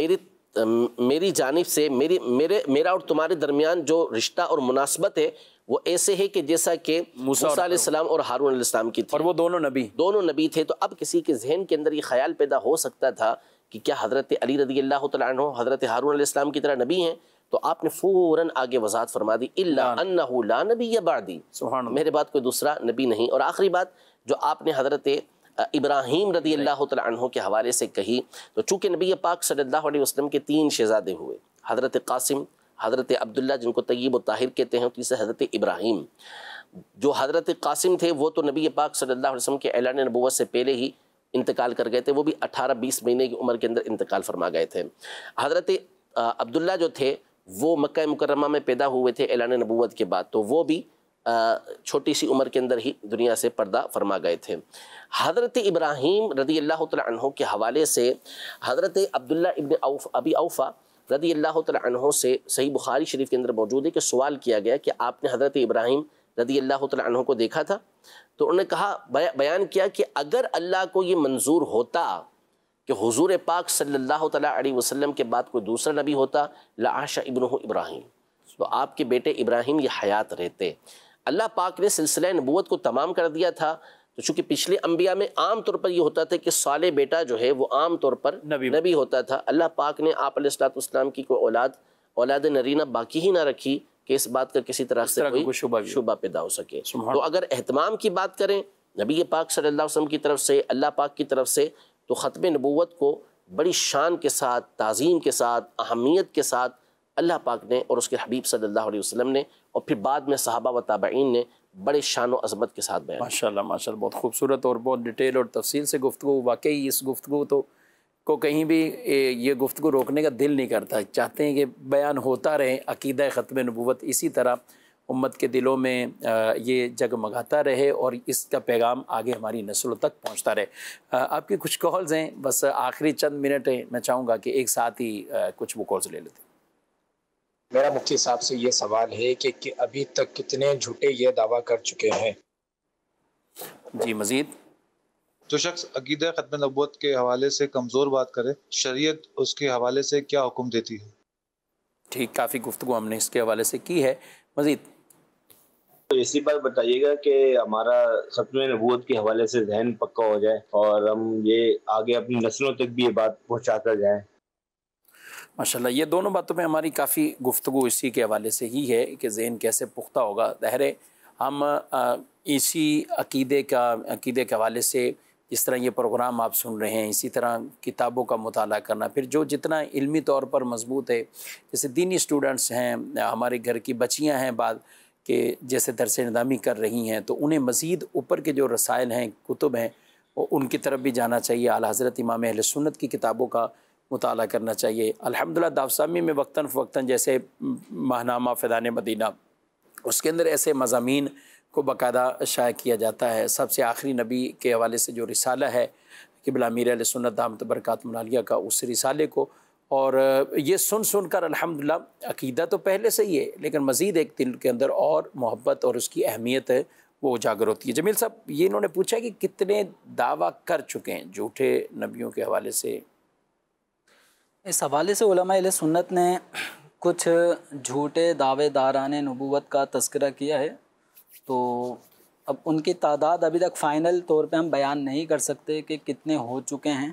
میری جانب سے میرا اور تمہارے درمیان جو رشتہ اور مناسبت ہے وہ ایسے ہے کہ جیسا کہ موسیٰ علیہ السلام اور ہارون علیہ السلام کی تھی، اور وہ دونوں نبی تھے۔ تو اب کسی کے ذہن کے اندر یہ خیال پیدا ہو سکتا تھا کہ کیا حضرت علی رضی اللہ تعالیٰ عنہ حضرت ہارون علیہ السلام کی طرح نبی ہیں؟ تو آپ نے فوراً آگے وضاحت فرما دی الا انہ لا نبی بعدی، میرے بعد کوئی دوسرا نبی نہیں۔ اور آخری بات جو آپ نے حضرت ابراہیم رضی اللہ تعالیٰ عنہ کے حوالے سے کہی، تو چونکہ نبی پاک صلی اللہ علیہ وسلم کے 3 شہزادے ہوئے، حضرت قاسم، حضرت عبداللہ جن کو طیب و طاہر کہتے ہیں، تیسرے حضرت ابراہیم۔ جو حضرت قاسم تھے وہ تو نبی پاک صلی اللہ علیہ وسلم کے اعلان نبوت سے پہلے ہی انتقال کر گئے تھے، وہ بھی 18-20 مہینے کی عمر کے اندر انتقال فرما گئے تھے۔ حضرت عبداللہ جو تھے وہ مکہ مکرمہ میں پیدا ہوئے تھے اعلان نبوت کے بعد، تو وہ بھی چھوٹی سی عمر کے اندر ہی دنیا سے پردہ فرما گئے تھے۔ حضرت ابراہیم رضی اللہ تعالیٰ عنہ کے حوالے سے حضرت عبداللہ ابن ابی اوفا رضی اللہ تعالیٰ عنہ سے صحیح بخاری شریف کے اندر موجود ہے کہ سوال کیا گیا کہ آپ نے حضرت ابراہیم رضی اللہ تعالیٰ عنہ کو دیکھا تھا؟ تو انہوں نے کہا، بیان کیا کہ اگر اللہ کو یہ منظور ہوتا کہ حضور پاک صلی اللہ تعالیٰ علیہ وسلم کے بعد کوئی دوسرا نبی ہوتا لعاش ابنہ ابراہیم، تو آپ کے بیٹے ابراہیم یہ حیات رہتے۔ اللہ پاک نے سلسلہ نبوت کو تمام کر دیا تھا، تو چونکہ پچھلے انبیاء میں عام طور پر یہ ہوتا تھا کہ صالح بیٹا جو ہے وہ عام طور پر نبی ہوتا تھا، اللہ پاک نے آپ علیہ السلام کی کوئی اولاد نرینہ باقی ہی نہ رکھی کہ اس بات کا کسی طرح سے کوئی شبہ پیدا ہو سکے۔ تو اگر اہتمام کی بات کریں نبی پاک صلی اللہ علیہ وسلم کی طرف سے، اللہ پاک کی طرف سے، تو ختم نبوت کو بڑی شان کے ساتھ، تعظیم کے ساتھ، اہمیت کے ساتھ اللہ پاک نے اور اس کے حبیب صلی اللہ علیہ وسلم نے اور پھر بعد میں صحابہ و تابعین نے بڑے شان و عظمت کے ساتھ بیان۔ ماشاءاللہ ماشاءاللہ، بہت خوبصورت اور بہت ڈیٹیل اور تفصیل سے گفتگو۔ واقعی اس گفتگو کو کہیں بھی یہ گفتگو روکنے کا دل نہیں کرتا، چاہتے ہیں کہ بیان ہوتا رہے عقیدہ ختم نبوت، اسی طرح امت کے دلوں میں یہ جگمگاتا رہے اور اس کا پیغام آگے ہماری نسلوں تک پہنچتا رہے۔ آپ کی کچھ کالز ہیں، بس آخری چند منٹ ہیں، میں چاہوں گا کہ ایک ساتھ ہی کچھ وہ کالز لے لیتے ہیں۔ میرا مفتی صاحب سے یہ سوال ہے کہ ابھی تک کتنے جھوٹے یہ دعویٰ کر چکے ہیں؟ جی مزید؟ جو شخص عقیدہ ختم نبوت کے حوالے سے کمزور بات کرے، شریعت اس کے حوالے سے کیا حکم دیتی ہے؟ ٹھیک، کافی گفتگو ہم نے اس کے حوالے سے کی ہے، مزید؟ تو اسی بات بتائیے گا کہ ہمارا ختم نبوت کے حوالے سے ذہن پکا ہو جائے اور ہم یہ آگے اپنی نسلوں تک بھی یہ بات پہنچا کر جائیں۔ ماشاءاللہ، یہ دونوں باتوں میں ہماری کافی گفتگو اسی کے حوالے سے ہی ہے کہ ذہن کیسے پختہ ہوگا۔ ظاہر ہے ہم اسی عقیدے کے حوالے سے جس طرح یہ پروگرام آپ سن رہے ہیں، اسی طرح کتابوں کا مطالعہ کرنا، پھر جو جتنا علمی طور پر مضبوط ہے، جیسے دینی اسٹوڈنٹس ہیں، ہمارے گھر کی بچیاں ہیں بعد کہ جیسے درس نظامی کر رہی ہیں، تو انہیں مزید اوپر کے جو رسائل ہیں، کتب ہیں، ان کی طرف بھی جانا چاہیے۔ اعلیٰ حضرت امام اہل سنت کی کتابوں کا مطالعہ کرنا چاہیے۔ الحمدللہ دعوسامی میں وقتاً فوقتاً جیسے ماہنامہ فیضان مدینہ، اس کے اندر ایسے مضامین کو باقاعدہ شائع کیا جاتا ہے۔ سب سے آخری نبی کے حوالے سے جو رسالہ ہے قبلہ امیر اہل سنت دامت برکاتہم العالیہ کا، اس رسالے کو، اور یہ سن کر الحمدللہ عقیدہ تو پہلے سے ہی ہے، لیکن مزید ایک دل کے اندر اور محبت اور اس کی اہمیت ہے وہ اجاگر ہوتی ہے۔ جمیل صاحب، یہ انہوں نے پوچھا کہ کتنے دعویٰ کر چکے ہیں جھوٹے نبیوں کے حوالے سے؟ اس حوالے سے علماء اہل سنت نے کچھ جھوٹے دعوے داران نبوت کا تذکرہ کیا ہے، تو اب ان کی تعداد ابھی تک فائنل طور پہ ہم بیان نہیں کر سکتے کہ کتنے ہو چکے ہیں،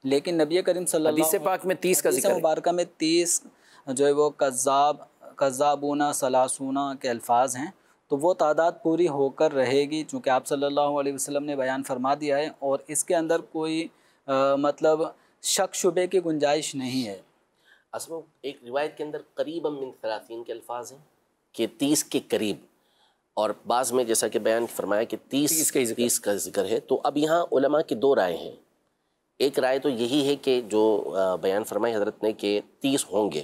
لیکن نبی کریم صلی اللہ علیہ وسلم حدیث پاک میں 30 کا ذکر ہے، مبارکہ میں 30 جو ہے وہ کذابون ثلاثون کے الفاظ ہیں، تو وہ تعداد پوری ہو کر رہے گی، چونکہ آپ صلی اللہ علیہ وسلم نے بیان فرما دیا ہے، اور اس کے اندر کوئی مطلب شک شبے کی گنجائش نہیں ہے۔ اصل ایک روایت کے اندر قریباً من 30 کے الفاظ ہیں کہ 30 کے قریب، اور بعض میں جیسا کہ بیان فرمایا کہ 30 کا ذکر ہے. تو اب یہاں علماء کی دو رائے ہیں. ایک رائے تو یہی ہے کہ جو بیان فرمائی حضرت نے کہ 30 ہوں گے.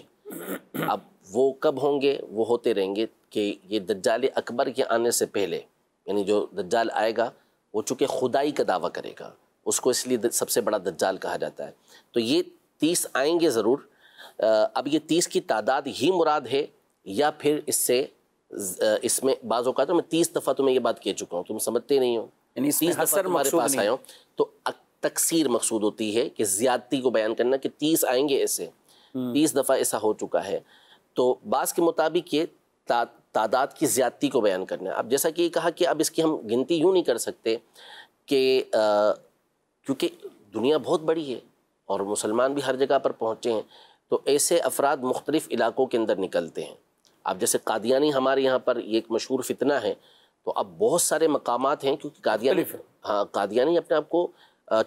اب وہ کب ہوں گے؟ وہ ہوتے رہیں گے کہ یہ دجال اکبر کے آنے سے پہلے، یعنی جو دجال آئے گا وہ چونکہ خدائی کا دعویٰ کرے گا، اس کو اس لیے سب سے بڑا دجال کہا جاتا ہے. تو یہ 30 آئیں گے ضرور. اب یہ 30 کی تعداد ہی مراد ہے یا پھر اس میں بعض اوقات میں 30 دفعہ تمہیں یہ بات کہہ چکا ہوں، تم سمجھتے نہیں ہو، یعنی 30 دفعہ تمہارے پاس آیا ہوں. تو تکثیر مقصود ہوتی ہے کہ زیادتی کو بیان کرنا کہ 30 آئیں گے ایسے، 30 دفعہ ایسا ہو چکا ہے. تو بعض کے مطابق یہ تعداد کی زیادتی کو بیان کرنا ہے. اب جیسا کہ یہ کہا کہ اب اس کی ہم گنتی یوں نہیں کر سکتے کہ کیونکہ دنیا بہت بڑی ہے اور مسلمان بھی ہر جگہ پر پہنچے ہیں، تو ایسے افراد مختلف علاقوں کے اندر نکلتے ہیں. اب جیسے قادیانی ہمارے یہاں پر یہ ایک مشہور فتنہ ہے، تو اب بہت سارے مقامات ہیں کیونکہ قادیانی اپنے آپ کو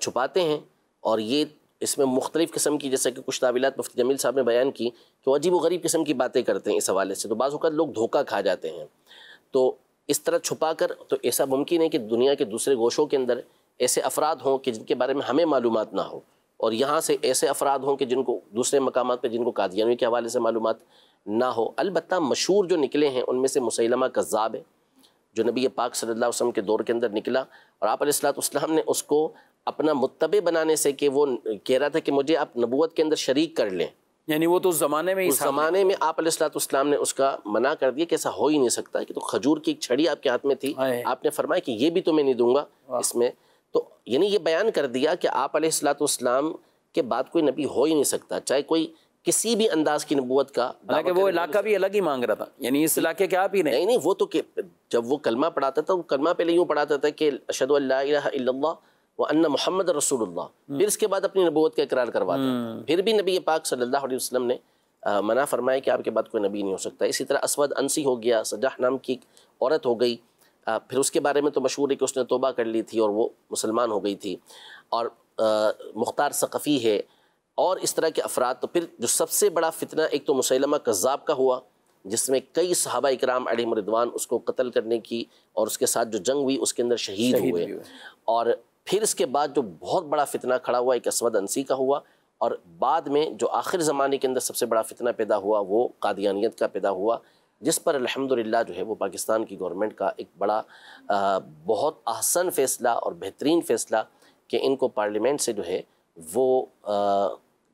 چھپاتے ہیں، اور یہ اس میں مختلف قسم کی جیسے کہ کچھ تعویلات مفتی جمیل صاحب نے بیان کی کہ وہ عجیب و غریب قسم کی باتیں کرتے ہیں اس حوالے سے. تو بعض اوقات لوگ دھوکہ کھا جاتے ہیں. تو اس طرح چھپا کر، تو ایسا ممکن ہے کہ دنیا کے دوسرے گوشوں کے اندر ایسے افراد ہوں کہ جن کے بارے میں ہمیں معلومات نہ ہو، اور یہاں سے ایسے افراد ہوں کہ جن کو دوسرے مقامات پہ جن کو قادیانی کے حوالے سے معلومات نہ ہو. البتہ مشہور جو نکلے ہیں ان میں سے مسیلمہ کذاب ہے، جو نبی پاک صلی اللہ علیہ وسلم کے دور کے اندر نکلا، اور آپ علیہ السلام نے اس کو اپنا متبع بنانے سے کہ وہ کہہ رہا تھا کہ مجھے آپ نبوت کے اندر شریک کر لیں، یعنی وہ تو اس زمانے میں آپ علیہ السلام نے اس کا منع کر دیا کہ ایسا ہو ہی نہیں سکتا. کہ تو کھجور کی ایک چھڑی آپ کے ہاتھ میں تھی، آپ نے فرمایا کہ یہ بھی تو میں نہیں دوں گا اس میں. تو یعنی یہ بیان کر دیا کہ آپ علیہ السلام کے بعد کوئی نبی ہو ہی نہیں سکتا، چاہے کوئی کسی بھی انداز کی نبوت کا. حالانکہ وہ علاقہ بھی الگ ہی مانگ رہا تھا، یعنی اس علاقے کے آپ ہی نہیں، وہ تو کہ جب وہ کلمہ پڑھاتا تھا، وہ کلمہ پہلے یوں پڑھاتا تھا کہ اشہد ان لا الہ الا اللہ وان محمد رسول اللہ، پھر اس کے بعد اپنی نبوت کا اقرار کرواتا. پھر بھی نبی پاک صلی اللہ علیہ وسلم نے منع فرمایا کہ آپ کے بعد کوئی نبی نہیں ہو سکتا. اسی طرح اسود انسی ہو گیا، سجاح نام کی عورت ہو گئی، پھر اس کے بارے میں تو مشہور ہے کہ اس نے توبہ کر لی تھی اور وہ مسلمان ہو گئی تھی. اور مختار ثقفی ہے، اور اس طرح کے افراد. تو پھر جو سب سے بڑا فتنہ ایک تو مسیلمہ کذاب کا ہوا، جس میں کئی صحابہ اکرام علیہم رضوان اس کو قتل کرنے کی اور اس کے ساتھ جو جنگ ہوئی اس کے اندر شہید ہوئے. اور پھر اس کے بعد جو بہت بڑا فتنہ کھڑا ہوا ایک اسود انسی کا ہوا، اور بعد میں جو آخر زمانے کے اندر سب سے بڑا فتنہ پیدا ہوا وہ قادیانیت کا پیدا ہوا، جس پر الحمدللہ جو ہے وہ پاکستان کی گورنمنٹ کا ایک بڑا بہت احسن فیصلہ اور بہترین فیصلہ کہ ان کو پارلیمنٹ سے جو ہے وہ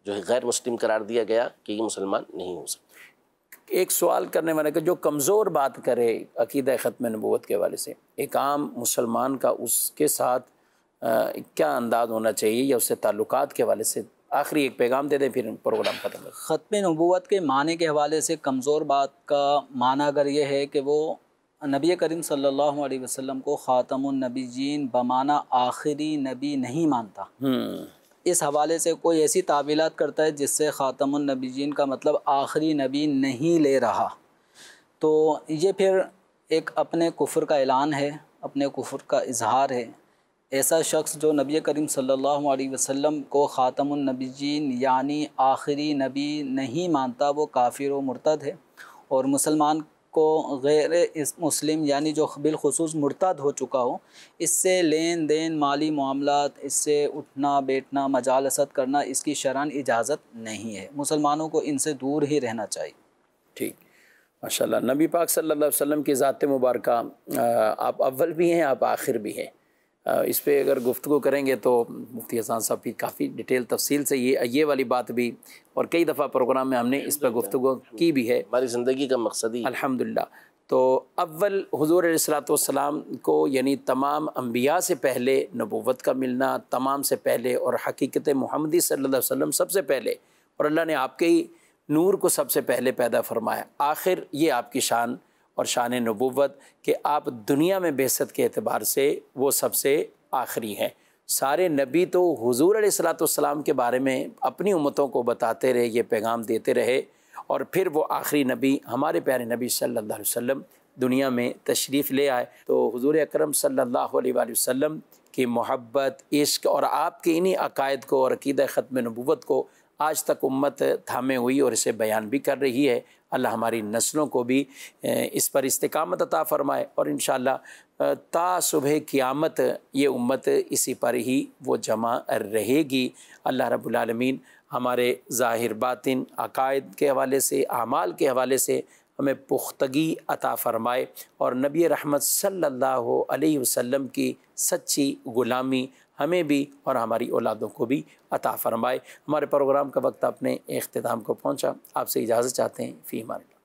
جو ہے غیر مسلم قرار دیا گیا کہ یہ مسلمان نہیں ہو سکتے. ایک سوال کرنے والے کہ جو کمزور بات کرے عقیدہ ختم نبوت کے حوالے سے، ایک عام مسلمان کا اس کے ساتھ کیا انداز ہونا چاہیے، یا اس سے تعلقات کے حوالے سے آخری ایک پیغام دے دیں پھر پروگرام ختم کریں. ختم نبوت کے معنی کے حوالے سے کمزور بات کا معنی اگر یہ ہے کہ وہ نبی کریم صلی اللہ علیہ وسلم کو خاتم النبیین بمعنی آخری نبی نہیں مانتا، اس حوالے سے کوئی ایسی تعویلات کرتا ہے جس سے خاتم النبیین کا مطلب آخری نبی نہیں لے رہا، تو یہ پھر ایک اپنے کفر کا اعلان ہے، اپنے کفر کا اظہار ہے. ایسا شخص جو نبی کریم صلی اللہ علیہ وسلم کو خاتم النبیین یعنی آخری نبی نہیں مانتا، وہ کافر و مرتد ہے. اور مسلمان کو غیر مسلم یعنی جو بالخصوص مرتد ہو چکا ہو، اس سے لین دین، مالی معاملات، اس سے اٹھنا بیٹھنا، مجالست کرنا، اس کی شرعاً اجازت نہیں ہے. مسلمانوں کو ان سے دور ہی رہنا چاہیے. ٹھیک، ماشاءاللہ. نبی پاک صلی اللہ علیہ وسلم کی ذات مبارکہ، آپ اول بھی ہیں، آپ آخر بھی ہیں. اس پہ اگر گفتگو کریں گے تو مفتی حسان صاحب بھی کافی ڈیٹیل تفصیل سے یہ والی بات بھی، اور کئی دفعہ پروگرام میں ہم نے اس پہ گفتگو کی بھی ہے. ہماری زندگی کا مقصد ہی الحمدللہ. تو اول حضور علیہ الصلوۃ والسلام کو، یعنی تمام انبیاء سے پہلے نبوت کا ملنا، تمام سے پہلے، اور حقیقت محمدی صلی اللہ علیہ وسلم سب سے پہلے، اور اللہ نے آپ کے ہی نور کو سب سے پہلے پیدا فرمایا. آخر یہ آپ کی شان اور شان نبوت کہ آپ دنیا میں بعثت کے اعتبار سے وہ سب سے آخری ہیں. سارے نبی تو حضور علیہ الصلوۃ والسلام کے بارے میں اپنی امتوں کو بتاتے رہے، یہ پیغام دیتے رہے، اور پھر وہ آخری نبی ہمارے پیارے نبی صلی اللہ علیہ وسلم دنیا میں تشریف لے آئے. تو حضور اکرم صلی اللہ علیہ وآلہ وسلم کی محبت، عشق، اور آپ کے انہی عقائد کو اور عقیدہ ختم نبوت کو آج تک امت تھامے ہوئی اور اسے بیان بھی کر رہی ہے۔ اللہ ہماری نسلوں کو بھی اس پر استقامت عطا فرمائے، اور انشاءاللہ تا صبح قیامت یہ امت اسی پر ہی وہ جمع رہے گی۔ اللہ رب العالمین ہمارے ظاہر باطن عقائد کے حوالے سے، اعمال کے حوالے سے ہمیں پختگی عطا فرمائے، اور نبی رحمت صلی اللہ علیہ وسلم کی سچی غلامی ہمیں بھی اور ہماری اولادوں کو بھی عطا فرمائے۔ ہمارے پروگرام کا وقت اپنے اختتام کو پہنچا، آپ سے اجازت چاہتے ہیں، فی امان اللہ۔